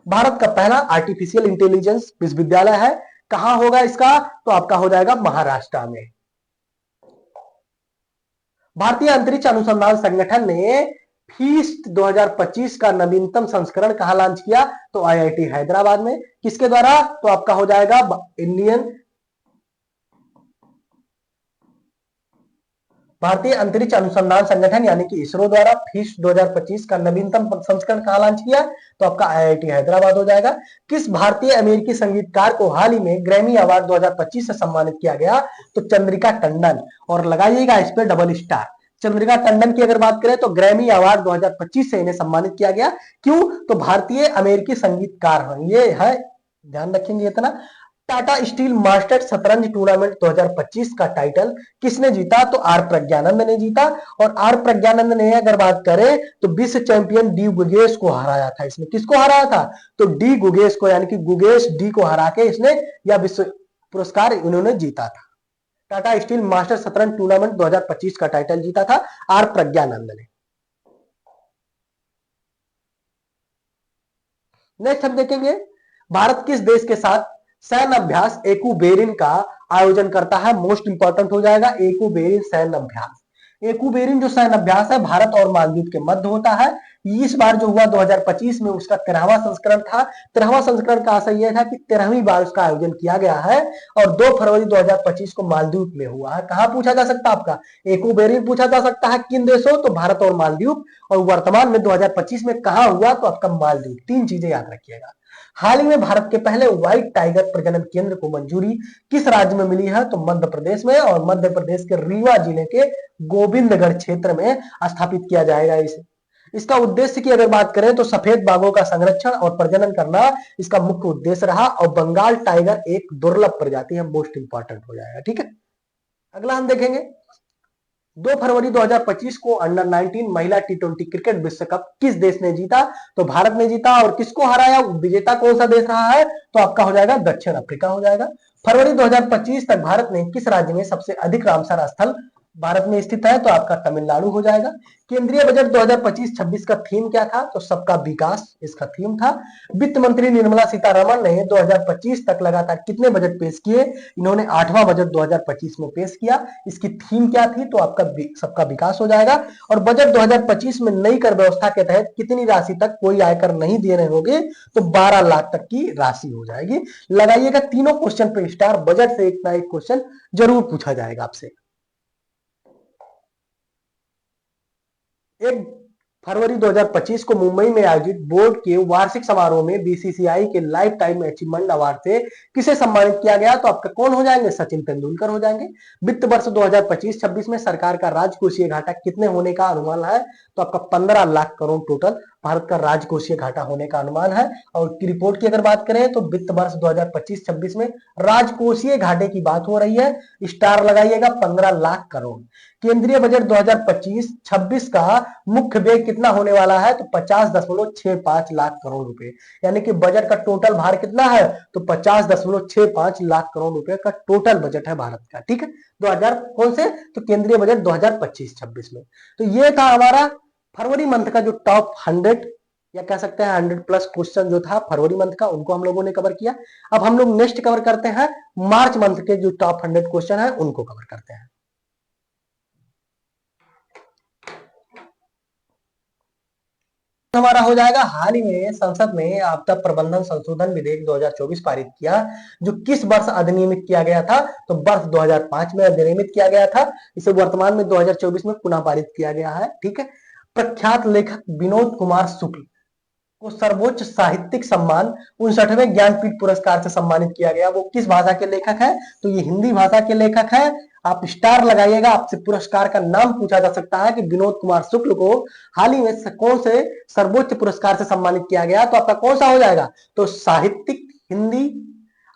भारत का पहला आर्टिफिशियल इंटेलिजेंस विश्वविद्यालय है, कहां होगा इसका? तो आपका हो जाएगा महाराष्ट्र में। भारतीय अंतरिक्ष अनुसंधान संगठन ने फीस्ट 2025 का नवीनतम संस्करण कहां लॉन्च किया? तो IIT हैदराबाद में। किसके द्वारा? तो आपका हो जाएगा इंडियन भारतीय अंतरिक्ष अनुसंधान संगठन यानी कि इसरो द्वारा फीस्ट 2025 का नवीनतम संस्करण कहां लॉन्च किया? तो आपका IIT हैदराबाद हो जाएगा। किस भारतीय अमेरिकी संगीतकार को हाल ही में ग्रैमी अवार्ड 2025 से सम्मानित किया गया? तो चंद्रिका टंडन। और लगाइएगा इस पे डबल स्टार। चंद्रिका टंडन की अगर बात करें तो ग्रैमी अवार्ड 2025 से इन्हें सम्मानित किया गया। क्यों? तो भारतीय अमेरिकी संगीतकार हैं ये है, ध्यान रखेंगे इतना। टाटा स्टील मास्टर्स शतरंज टूर्नामेंट 2025 का टाइटल किसने जीता? तो आर प्रज्ञानंद ने जीता। और आर प्रज्ञानंद ने अगर बात करें तो विश्व चैंपियन डी गुगेश को हराया था। इसने किसको हराया था? तो डी गुगेश को, यानी कि गुगेश डी को हरा के इसने यह विश्व पुरस्कार इन्होंने जीता था। टाटा स्टील मास्टर शतरंज टूर्नामेंट 2025 का टाइटल जीता था आर प्रज्ञानंद ने। नेक्स्ट हम देखेंगे, भारत किस देश के साथ सैन्य अभ्यास एकूबेरिन का आयोजन करता है? मोस्ट इंपॉर्टेंट हो जाएगा एकूबेरिन सैन्य अभ्यास। एकूबेरिन जो सैन्य अभ्यास है भारत और मालदीव के मध्य होता है। इस बार जो हुआ 2025 में उसका 13वां संस्करण था। 13वां संस्करण का आशय यह था कि 13वीं बार उसका आयोजन किया गया है और 2 फरवरी 2025 को मालदीव में हुआ है। कहां पूछा जा सकता है आपका? एकूबेरिन पूछा जा सकता है किन देशों? तो भारत और मालदीव। और वर्तमान में 2025 में कहां हुआ? तो आपका मालदीव। 3 चीजें याद रखिएगा। हाल ही में भारत के पहले व्हाइट टाइगर प्रजनन केंद्र को मंजूरी किस राज्य में मिली है? तो मध्य प्रदेश में, और मध्य प्रदेश के रीवा जिले के गोविंदगढ़ क्षेत्र में स्थापित किया जाएगा इसे। इसका उद्देश्य की अगर बात करें तो सफेद बाघों का संरक्षण और प्रजनन करना इसका मुख्य उद्देश्य रहा। और बंगाल टाइगर एक दुर्लभ प्रजाति है, मोस्ट इंपॉर्टेंट हो जाएगा। ठीक है, अगला हम देखेंगे 2 फरवरी 2025 को अंडर 19 महिला टी20 क्रिकेट विश्व कप किस देश ने जीता? तो भारत ने जीता। और किसको हराया? विजेता कौन सा देश रहा है? तो आपका हो जाएगा दक्षिण अफ्रीका हो जाएगा। फरवरी 2025 तक भारत ने किस राज्य में सबसे अधिक रामसर स्थल भारत में स्थित है? तो आपका तमिलनाडु हो जाएगा। केंद्रीय बजट 2025-26 का थीम क्या था? तो सबका विकास इसका थीम था। वित्त मंत्री निर्मला सीतारमण ने 2025 तक लगातार कितने बजट पेश किए? इन्होंने 8वां बजट 2025 में पेश किया। इसकी थीम क्या थी? तो आपका सबका विकास हो जाएगा। और बजट 2025 में नई कर व्यवस्था के तहत कितनी राशि तक कोई आयकर नहीं देने होंगे? तो 12 लाख तक की राशि हो जाएगी। लगाइएगा तीनों क्वेश्चन पे स्टार। बजट से एक ना एक क्वेश्चन जरूर पूछा जाएगा आपसे। 1 फरवरी 2025 को मुंबई में आयोजित बोर्ड के वार्षिक समारोह में बीसीसीआई के लाइफ टाइम अचीवमेंट अवार्ड से किसे सम्मानित किया गया? तो आपका कौन हो जाएंगे? सचिन तेंदुलकर हो जाएंगे। वित्त वर्ष 2025-26 में सरकार का राजकोषीय घाटा कितने होने का अनुमान है? तो आपका 15 लाख करोड़ टोटल भारत का राजकोषीय घाटा होने का अनुमान है। और की रिपोर्ट की अगर बात करें तो वित्त वर्ष 2025-26 में राजकोषीय घाटे की बात हो रही है। स्टार लगाइएगा 15 लाख करोड़। केंद्रीय बजट 2025-26 का मुख्य व्यय कितना होने वाला है? तो 50.65 लाख करोड़ रुपए। यानी कि बजट का टोटल भार कितना है? तो 50.65 लाख करोड़ रुपए का टोटल बजट है भारत का। ठीक है, 2000 कौन से? तो केंद्रीय बजट 2025-26 में। तो ये था हमारा फरवरी मंथ का जो टॉप 100 या कह सकते हैं 100 प्लस क्वेश्चन जो था फरवरी मंथ का, उनको हम लोगों ने कवर किया। अब हम लोग नेक्स्ट कवर करते हैं मार्च मंथ के जो टॉप 100 क्वेश्चन है उनको कवर करते हैं। हमारा हो जाएगा, हाल ही में संसद में आपदा प्रबंधन संशोधन विधेयक 2024 पारित किया, जो किस वर्ष अधिनियमित किया गया था? तो वर्ष 2005 में अधिनियमित किया गया था। इसे वर्तमान में 2024 में पुनः पारित किया गया है। ठीक है, प्रख्यात लेखक विनोद कुमार शुक्ल को सर्वोच्च साहित्यिक सम्मान 59वें ज्ञानपीठ पुरस्कार से सम्मानित किया गया। वो किस भाषा के लेखक है? तो ये हिंदी भाषा के लेखक है। आप स्टार लगाइएगा, आपसे पुरस्कार का नाम पूछा जा सकता है कि विनोद कुमार शुक्ल को हाल ही में कौन से सर्वोच्च पुरस्कार से सम्मानित किया गया? तो आपका कौन सा हो जाएगा? तो साहित्यिक हिंदी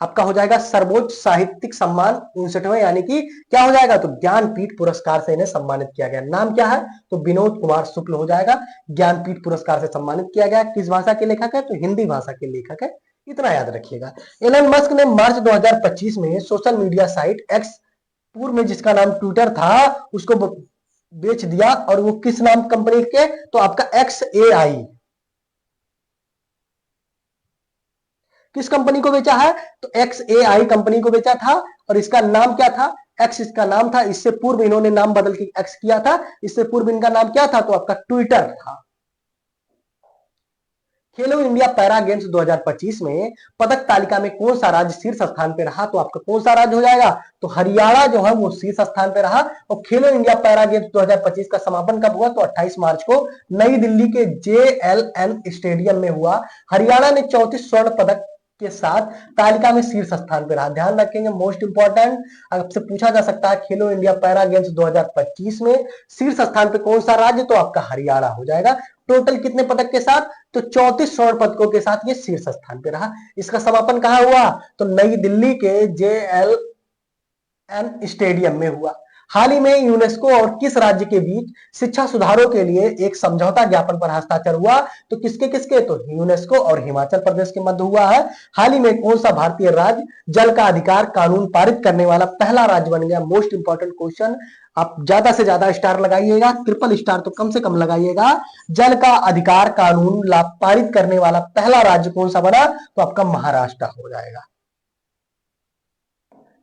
आपका हो जाएगा सर्वोच्च साहित्यिक सम्मान 59वें, यानी कि क्या हो जाएगा? तो ज्ञानपीठ पुरस्कार से इन्हें सम्मानित किया गया। नाम क्या है? तो विनोद कुमार शुक्ल हो जाएगा। ज्ञानपीठ पुरस्कार से सम्मानित किया गया। किस भाषा के लेखक है? तो हिंदी भाषा के लेखक है, इतना याद रखिएगा। एलन मस्क ने मार्च 2025 में सोशल मीडिया साइट एक्स, पूर्व में जिसका नाम ट्विटर था, उसको बेच दिया। और वो किस नाम कंपनी के? तो आपका XAI। किस कंपनी को बेचा है? तो XAI कंपनी को बेचा था। और इसका नाम क्या था? एक्स इसका नाम था। इससे पूर्व इन्होंने नाम बदल के एक्स किया था। इससे पूर्व इनका नाम क्या था? तो आपका ट्विटर था। खेलो इंडिया पैरा गेम्स 2025 में पदक तालिका में कौन सा राज्य शीर्ष स्थान पे रहा? तो आपका कौन सा राज्य हो जाएगा? तो हरियाणा जो है वो शीर्ष स्थान पे रहा। और खेलो इंडिया पैरा गेम्स 2025 का समापन कब हुआ? तो 28 मार्च को नई दिल्ली के JLN स्टेडियम में हुआ। हरियाणा ने 34 स्वर्ण पदक के साथ तालिका में शीर्ष स्थान पर रहा। ध्यान रखेंगे, मोस्ट इंपॉर्टेंट आपसे पूछा जा सकता है खेलो इंडिया पैरा गेम्स 2025 में शीर्ष स्थान पे कौन सा राज्य, तो आपका हरियाणा हो जाएगा। टोटल कितने पदक के साथ, तो 34 स्वर्ण पदकों के साथ ये शीर्ष स्थान पे रहा। इसका समापन कहां हुआ, तो नई दिल्ली के JLN स्टेडियम में हुआ। हाल ही में यूनेस्को और किस राज्य के बीच शिक्षा सुधारों के लिए एक समझौता ज्ञापन पर हस्ताक्षर हुआ, तो किसके किसके, तो यूनेस्को और हिमाचल प्रदेश के मध्य हुआ है। हाल ही में कौन सा भारतीय राज्य जल का अधिकार कानून पारित करने वाला पहला राज्य बन गया। मोस्ट इंपॉर्टेंट क्वेश्चन, आप ज्यादा से ज्यादा स्टार लगाइएगा, ट्रिपल स्टार तो कम से कम लगाइएगा। जल का अधिकार कानून पारित करने वाला पहला राज्य कौन सा बना, तो आपका महाराष्ट्र हो जाएगा।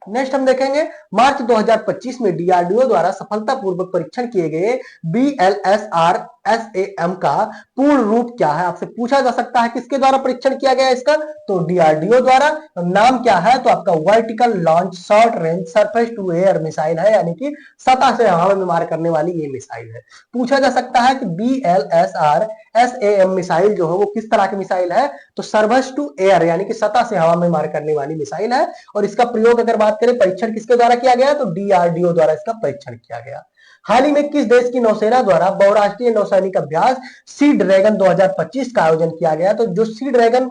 नेक्स्ट हम देखेंगे मार्च 2025 में डीआरडीओ द्वारा सफलतापूर्वक परीक्षण किए गए BLSR SAM का पूर्ण रूप क्या है। आपसे पूछा जा सकता है किसके द्वारा परीक्षण किया गया इसका, तो डीआरडीओ द्वारा। नाम क्या है, तो आपका vertical launch short range surface to air missile है, यानी कि सतह से हवा में मार करने वाली ये मिसाइल है। पूछा जा सकता है कि BLSR SAM मिसाइल जो है वो किस तरह की मिसाइल है, तो सर्फेस टू एयर यानी कि सतह से हवा में मार करने वाली मिसाइल है। और इसका प्रयोग अगर बात करें परीक्षण किसके द्वारा किया गया, तो डीआरडीओ द्वारा इसका परीक्षण किया गया। हाल ही में किस देश की नौसेना द्वारा बहुराष्ट्रीय नौसैनिक अभ्यास सी ड्रैगन 2025 का आयोजन किया गया। तो जो सी ड्रैगन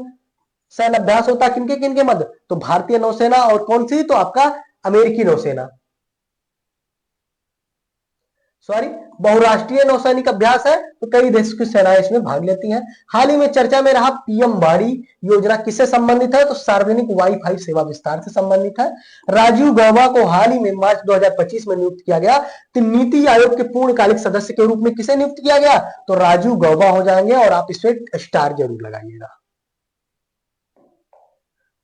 सैन्य अभ्यास होता है किनके किनके मध्य, तो भारतीय नौसेना और कौन सी, तो आपका अमेरिकी नौसेना, सॉरी बहुराष्ट्रीय नौसैनिक अभ्यास है, तो कई देश की सेनाएं इसमें भाग लेती हैं। हाल ही में चर्चा में रहा पीएम बाड़ी योजना किससे संबंधित है, तो सार्वजनिक वाईफाई सेवा विस्तार से संबंधित है। राजीव गौबा को हाल ही में मार्च 2025 में नियुक्त किया गया, तो नीति आयोग के पूर्णकालिक सदस्य के रूप में किसे नियुक्त किया गया, तो राजीव गौबा हो जाएंगे, और आप इस पे स्टार जरूर लगाइएगा।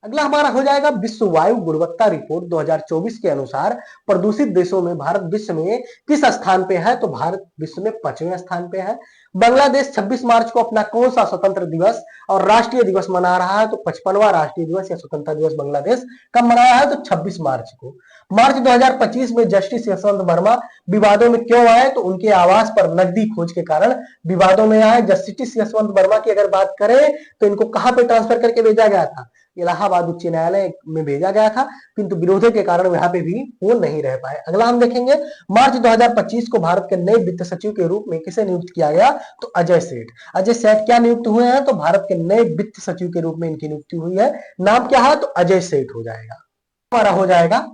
अगला हमारा हो जाएगा विश्व वायु गुणवत्ता रिपोर्ट 2024 के अनुसार प्रदूषित देशों में भारत विश्व में किस स्थान पे है, तो भारत विश्व में 5वें स्थान पे है। बांग्लादेश 26 मार्च को अपना कौन सा स्वतंत्र दिवस और राष्ट्रीय दिवस मना रहा है, तो 55वां राष्ट्रीय दिवस या स्वतंत्रता दिवस बांग्लादेश कब मनाया है, तो 26 मार्च को। मार्च 2025 में जस्टिस यशवंत वर्मा विवादों में क्यों आए, तो उनके आवास पर नकदी खोज के कारण विवादों में आए। जस्टिस यशवंत वर्मा की अगर बात करें तो इनको कहां पे ट्रांसफर करके भेजा गया था, इलाहाबाद उच्च न्यायालय में भेजा गया था, किंतु विरोधों के कारण यहाँ पे भी वो नहीं रह पाए। अगला हम देखेंगे मार्च 2025 को भारत के नए वित्त सचिव के रूप में किसे नियुक्त किया गया, तो अजय सेठ। अजय सेठ क्या नियुक्त हुए हैं, तो भारत के नए वित्त सचिव के रूप में इनकी नियुक्ति हुई है। नाम क्या है, तो अजय सेठ हो जाएगा। हमारा हो जाएगा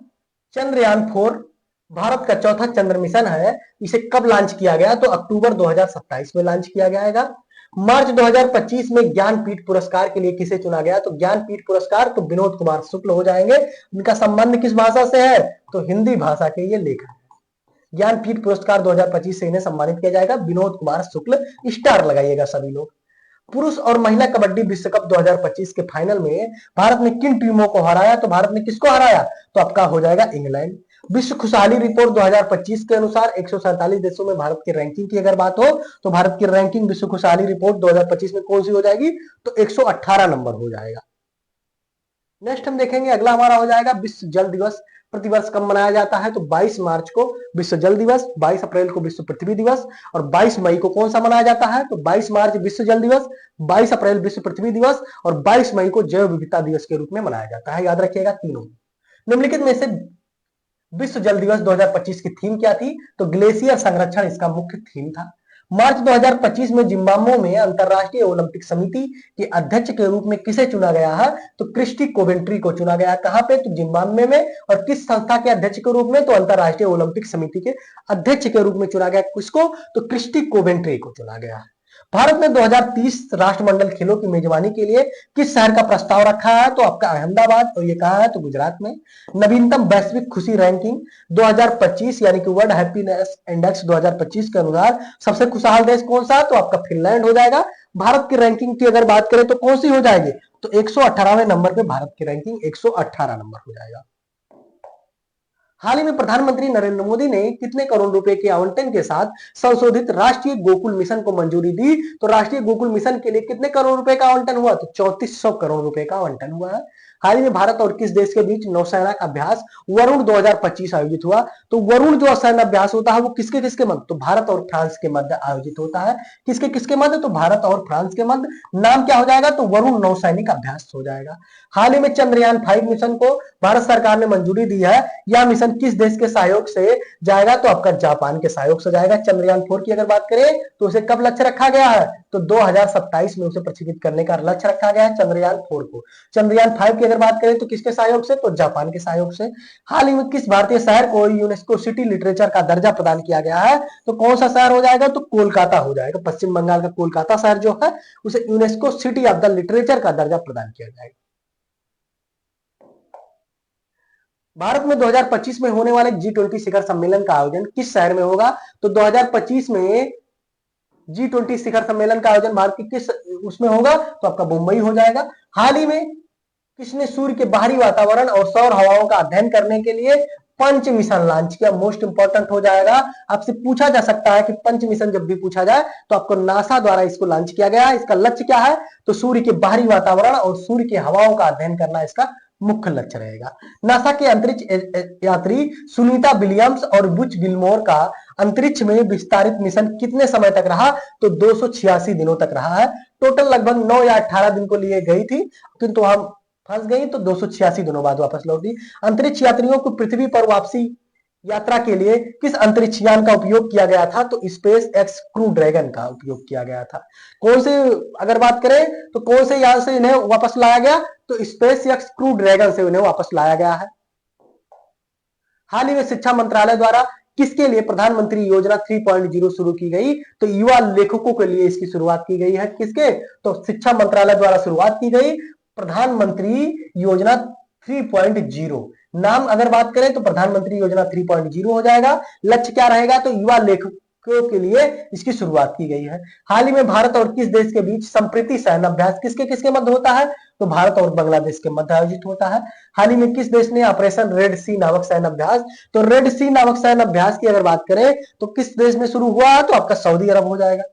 चंद्रयान 4 भारत का चौथा चंद्र मिशन है। इसे कब लॉन्च किया गया, तो अक्टूबर 2027 में लॉन्च किया जाएगा। मार्च 2025 में ज्ञानपीठ पुरस्कार के लिए किसे चुना गया, तो ज्ञानपीठ पुरस्कार तो विनोद कुमार शुक्ल हो जाएंगे। इनका संबंध किस भाषा से है, तो हिंदी भाषा के ये लेखक है। ज्ञानपीठ पुरस्कार 2025 से इन्हें सम्मानित किया जाएगा, विनोद कुमार शुक्ल, स्टार लगाइएगा सभी लोग। पुरुष और महिला कबड्डी विश्व कप 2025 के फाइनल में भारत ने किन टीमों को हराया, तो भारत ने किसको हराया, तो आपका हो जाएगा इंग्लैंड। विश्व खुशहाली रिपोर्ट 2025 के अनुसार 147 देशों में भारत की रैंकिंग की अगर बात हो, तो भारत की रैंकिंग विश्व खुशहाली रिपोर्ट 2025 में कौन सी हो जाएगी, तो 118 नंबर हो जाएगा। नेक्स्ट हम देखेंगे अगला हमारा हो जाएगा विश्व जल दिवस प्रतिवर्ष कब मनाया जाता है, तो 22 मार्च को विश्व जल दिवस, 22 अप्रैल को विश्व पृथ्वी दिवस, और 22 मई को कौन सा मनाया जाता है, तो 22 मार्च विश्व जल दिवस, 22 अप्रैल विश्व पृथ्वी दिवस, और 22 मई को जैव विविधता दिवस के रूप में मनाया जाता है। याद रखिएगा तीनों। निम्नलिखित में से विश्व जल दिवस 2025 की थीम क्या थी, तो ग्लेशियर संरक्षण इसका मुख्य थीम था। मार्च 2025 में जिम्बाब्वे में अंतरराष्ट्रीय ओलंपिक समिति के अध्यक्ष के रूप में किसे चुना गया है, तो क्रिस्टी कोवेंट्री को चुना गया। कहां पे, तो जिम्बाब्वे में। और किस संस्था के अध्यक्ष के रूप में, तो अंतरराष्ट्रीय ओलंपिक समिति के अध्यक्ष के रूप में चुना गया। किसको, तो क्रिस्टी कोवेंट्री को चुना गया। भारत ने 2030 राष्ट्रमंडल खेलों की मेजबानी के लिए किस शहर का प्रस्ताव रखा है, तो आपका अहमदाबाद, और ये कहा है, तो गुजरात में। नवीनतम वैश्विक खुशी रैंकिंग 2025 यानी कि वर्ल्ड हैप्पीनेस इंडेक्स 2025 के अनुसार सबसे खुशहाल देश कौन सा, तो आपका फिनलैंड हो जाएगा। भारत की रैंकिंग की अगर बात करें तो कौन सी हो जाएगी, तो 118वें नंबर पे भारत की रैंकिंग 118 नंबर हो जाएगा। हाल ही में प्रधानमंत्री नरेंद्र मोदी ने कितने करोड़ रुपए के आवंटन के साथ संशोधित राष्ट्रीय गोकुल मिशन को मंजूरी दी, तो राष्ट्रीय गोकुल मिशन के लिए कितने करोड़ रुपए का आवंटन हुआ, तो 3400 करोड़ रुपए का आवंटन हुआ है। हाल ही में भारत और किस देश के बीच नौसेना का अभ्यास वरुण 2025 आयोजित हुआ? तो वरुण जो सैन्य अभ्यास होता है वो किसके किसके मध्य? तो भारत और फ्रांस के मध्य आयोजित होता है। किसके किसके मध्य? तो भारत और फ्रांस के मध्य। नाम क्या हो जाएगा? तो वरुण नौसैनिक अभ्यास हो जाएगा। हाल ही में चंद्रयान 5 मिशन को भारत सरकार ने मंजूरी दी है। यह मिशन किस देश के सहयोग से जाएगा? तो आपका जापान के सहयोग से जाएगा। चंद्रयान 4 की अगर बात करें तो उसे कब लक्ष्य रखा गया है? तो 2027 में उसे प्रक्षेपित करने का लक्ष्य रखा गया है चंद्रयान 4 को। चंद्रयान 5 की अगर बात करें तो किसके सहयोग से? तो जापान के सहयोग से। हाल ही में किस भारतीय शहर को यूनेस्को सिटी लिटरेचर का दर्जा प्रदान किया गया है? तो कौन सा शहर हो जाएगा? तो कोलकाता हो जाएगा। पश्चिम बंगाल का कोलकाता शहर जो है उसे UNESCO city of the literature का दर्जा प्रदान किया जाएगा। भारत में 2025 में होने वाले G20 शिखर सम्मेलन का आयोजन किस शहर में होगा? तो 2025 में G20 शिखर सम्मेलन का आयोजन भारत की किस उसमें होगा? तो आपका मुंबई हो जाएगा। हाल ही में किसने सूर्य के बाहरी वातावरण और सौर हवाओं का अध्ययन करने के लिए पंच मिशन लॉन्च किया? मोस्ट इंपॉर्टेंट हो जाएगा। आपसे पूछा जा सकता है कि पंच मिशन जब भी पूछा जाए तो आपको नासा द्वारा इसको लॉन्च किया गया है। इसका लक्ष्य क्या है? तो सूर्य के बाहरी वातावरण और सूर्य की हवाओं का अध्ययन करना इसका मुख्य लक्ष्य रहेगा। नासा के अंतरिक्ष यात्री सुनीता विलियम्स और बुच विल्मोर का अंतरिक्ष में विस्तारित मिशन कितने समय तक रहा? तो 286 दिनों तक रहा है। टोटल लगभग 9 या 18 दिन को लिए गई थी, किंतु हम फंस गई तो 286 दिनों बाद वापस लौटी। अंतरिक्ष यात्रियों को पृथ्वी पर वापसी यात्रा के लिए किस अंतरिक्ष यान का उपयोग किया गया था? तो स्पेस एक्स क्रू ड्रैगन का उपयोग किया गया था। कौन से अगर बात करें तो कौन से यान से इन्हें वापस लाया गया? तो स्पेस एक्स क्रू ड्रैगन से इन्हें वापस लाया गया है। हाल ही में शिक्षा मंत्रालय द्वारा किसके लिए प्रधानमंत्री योजना 3.0 शुरू की गई? तो युवा लेखकों के लिए इसकी शुरुआत की गई है। किसके? तो शिक्षा मंत्रालय द्वारा शुरुआत की गई प्रधानमंत्री योजना 3.0। नाम अगर बात करें तो प्रधानमंत्री योजना 3.0 हो जाएगा। लक्ष्य क्या रहेगा? तो युवा लेखकों के लिए इसकी शुरुआत की गई है। हाल ही में भारत और किस देश के बीच संप्रीति सैन्य अभ्यास किसके किसके मध्य होता है? तो भारत और बांग्लादेश के मध्य आयोजित होता है। हाल ही में किस देश ने ऑपरेशन रेड सी नामक सैन्य अभ्यास? तो रेड सी नामक सैन्य अभ्यास की अगर बात करें तो किस देश में शुरू हुआ है? तो आपका सऊदी अरब हो जाएगा।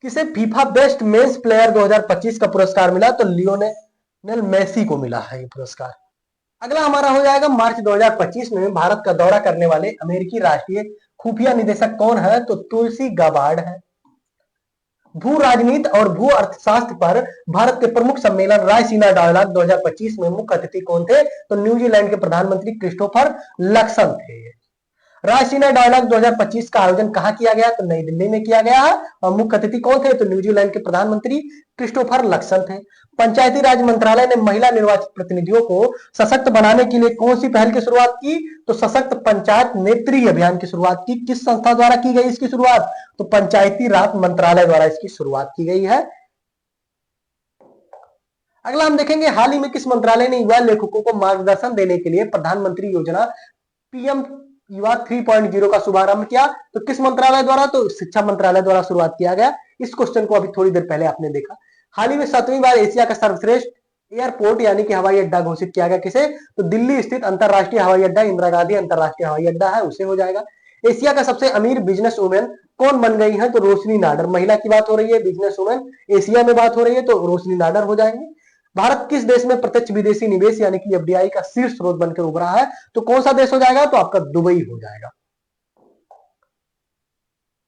किसे फीफा बेस्ट मेंस प्लेयर 2025 का पुरस्कार मिला? तो लियोनेल मेसी को मिला है ये पुरस्कार। अगला हमारा हो जाएगा मार्च 2025 में भारत का दौरा करने वाले अमेरिकी राष्ट्रीय खुफिया निदेशक कौन है? तो तुलसी गाबार्ड है। भू राजनीति और भू अर्थशास्त्र पर भारत के प्रमुख सम्मेलन रायसीना डायलॉग 2025 में मुख्य अतिथि कौन थे? तो न्यूजीलैंड के प्रधानमंत्री क्रिस्टोफर लक्सन थे। रायसीना डायलॉग 2025 का आयोजन कहां किया गया? तो नई दिल्ली में किया गया है। और मुख्य अतिथि कौन थे? तो न्यूजीलैंड के प्रधानमंत्री क्रिस्टोफर लक्सन थे। पंचायती राज मंत्रालय ने महिला निर्वाचित प्रतिनिधियों को सशक्त बनाने के लिए कौन सी पहल की शुरुआत की? तो सशक्त पंचायत नेत्री अभियान की शुरुआत की। किस संस्था द्वारा की गई इसकी शुरुआत? तो पंचायती राज मंत्रालय द्वारा इसकी शुरुआत की गई है। अगला हम देखेंगे हाल ही में किस मंत्रालय ने युवा लेखकों को मार्गदर्शन देने के लिए प्रधानमंत्री योजना पीएम युवा 3.0 का शुभारंभ किया? तो किस मंत्रालय द्वारा? तो शिक्षा मंत्रालय द्वारा शुरुआत किया गया। इस क्वेश्चन को अभी थोड़ी देर पहले आपने देखा। हाल ही में 7वीं बार एशिया का सर्वश्रेष्ठ एयरपोर्ट यानी कि हवाई अड्डा घोषित किया गया। किसे? तो दिल्ली स्थित अंतरराष्ट्रीय हवाई अड्डा इंदिरा गांधी अंतरराष्ट्रीय हवाई अड्डा है उसे हो जाएगा। एशिया का सबसे अमीर बिजनेस वुमेन कौन बन गई है? तो रोशनी नाडर। महिला की बात हो रही है, बिजनेस वुमेन एशिया में बात हो रही है तो रोशनी नाडर हो जाएंगे। भारत किस देश में प्रत्यक्ष विदेशी निवेश यानी कि एफडीआई का शीर्ष स्रोत बनकर उभरा है? तो कौन सा देश हो जाएगा? तो आपका दुबई हो जाएगा।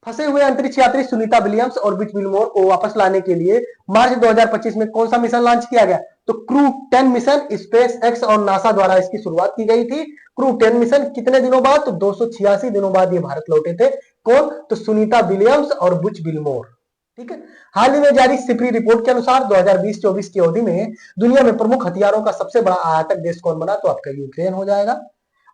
फंसे हुए अंतरिक्ष यात्री सुनीता विलियम्स और बिच विल्मोर को वापस लाने के लिए मार्च 2025 में कौन सा मिशन लॉन्च किया गया? तो क्रू 10 मिशन स्पेस एक्स और नासा द्वारा इसकी शुरुआत की गई थी। क्रू 10 मिशन कितने दिनों बाद? तो 286 दिनों बाद ये भारत लौटे थे। कौन? तो सुनीता विलियम्स और बुच विल्मोर। ठीक है। हाल ही में जारी सिपरी रिपोर्ट के अनुसार 2020-24 की अवधि में दुनिया में प्रमुख हथियारों का सबसे बड़ा आयातक देश कौन बना? तो आपका यूक्रेन हो जाएगा।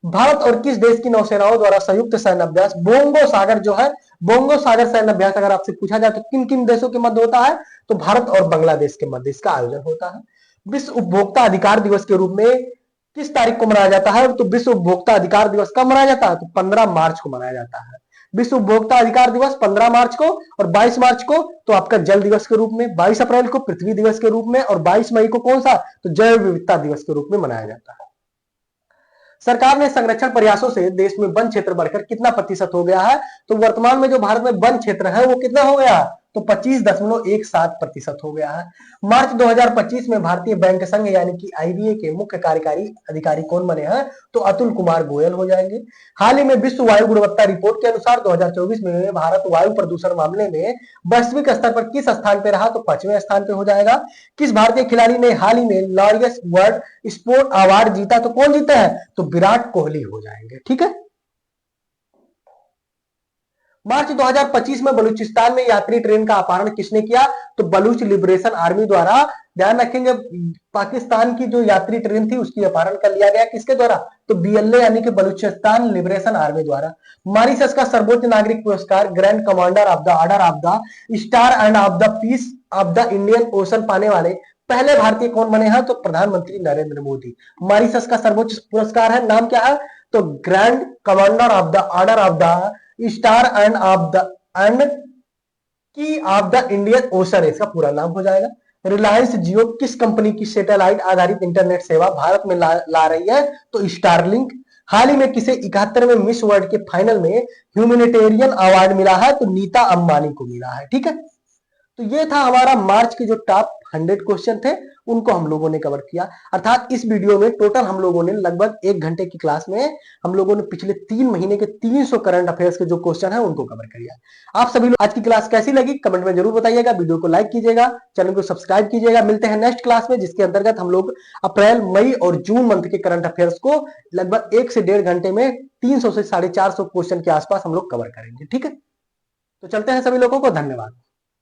भारत और किस देश की नौसेनाओं द्वारा संयुक्त सैन्य अभ्यास बोंगो सागर जो है, बोंगो सागर सैन्य अभ्यास अगर आपसे पूछा जाए तो किन किन देशों के मध्य होता है? तो भारत और बांग्लादेश के मध्य इसका आयोजन होता है। विश्व उपभोक्ता अधिकार दिवस के रूप में किस तारीख को मनाया जाता है? तो विश्व उपभोक्ता अधिकार दिवस कब मनाया जाता है? तो 15 मार्च को मनाया जाता है। विश्व उपभोक्ता अधिकार दिवस 15 मार्च को और 22 मार्च को तो आपका जल दिवस के रूप में, 22 अप्रैल को पृथ्वी दिवस के रूप में और 22 मई को कौन सा? तो जैव विविधता दिवस के रूप में मनाया जाता है। सरकार ने संरक्षण प्रयासों से देश में वन क्षेत्र बढ़कर कितना प्रतिशत हो गया है? तो वर्तमान में जो भारत में वन क्षेत्र है वो कितना हो गया? तो 25.17% हो गया है। मार्च 2025 में भारतीय बैंक संघ यानी कि आईबीए के मुख्य कार्यकारी अधिकारी कौन बने हैं? तो अतुल कुमार गोयल हो जाएंगे। हाल ही में विश्व वायु गुणवत्ता रिपोर्ट के अनुसार 2024 में भारत वायु प्रदूषण मामले में वैश्विक स्तर पर किस स्थान पे रहा? तो 5वें स्थान पे हो जाएगा। किस भारतीय खिलाड़ी ने हाल ही में लॉरियस वर्ल्ड स्पोर्ट अवार्ड जीता? तो कौन जीता है? तो विराट कोहली हो जाएंगे। ठीक है। मार्च 2025 में बलूचिस्तान में यात्री ट्रेन का अपहरण किसने किया? तो बलूच लिबरेशन आर्मी द्वारा। ध्यान रखेंगे, पाकिस्तान की जो यात्री ट्रेन थी उसकी अपहरण कर लिया गया, किसके द्वारा? तो बीएलए यानी कि बलूचिस्तान लिबरेशन आर्मी द्वारा। मॉरिशस का सर्वोच्च नागरिक पुरस्कार Grand Commander of the Order of the Star and of the Peace of the Indian Ocean पाने वाले पहले भारतीय कौन बने हैं? तो प्रधानमंत्री नरेंद्र मोदी। मॉरिशस का सर्वोच्च पुरस्कार है, नाम क्या है? तो grand Commander of the Order of the Star and of the end की ऑफ द इंडियन ओशन, इसका पूरा नाम हो जाएगा। रिलायंस जियो किस कंपनी की सैटेलाइट आधारित इंटरनेट सेवा भारत में ला रही है? तो स्टारलिंक। हाल ही में किसे 71वें मिस वर्ल्ड के फाइनल में ह्यूमैनिटेरियन अवार्ड मिला है? तो नीता अंबानी को मिला है। ठीक है। तो ये था हमारा मार्च के जो टॉप 100 क्वेश्चन थे, उनको हम लोगों ने कवर किया। अर्थात इस वीडियो में टोटल हम लोगों ने लगभग 1 घंटे की क्लास में हम लोगों ने पिछले 3 महीने के 300 करंट अफेयर्स के जो क्वेश्चन है उनको कवर किया। आप सभी लोग आज की क्लास कैसी लगी कमेंट में जरूर बताइएगा। वीडियो को लाइक कीजिएगा, चैनल को सब्सक्राइब कीजिएगा। मिलते हैं नेक्स्ट क्लास में, जिसके अंतर्गत हम लोग अप्रैल, मई और जून मंथ के करंट अफेयर्स को लगभग 1 से 1.5 घंटे में 300 से 450 क्वेश्चन के आसपास हम लोग कवर करेंगे। ठीक है। तो चलते हैं, सभी लोगों को धन्यवाद।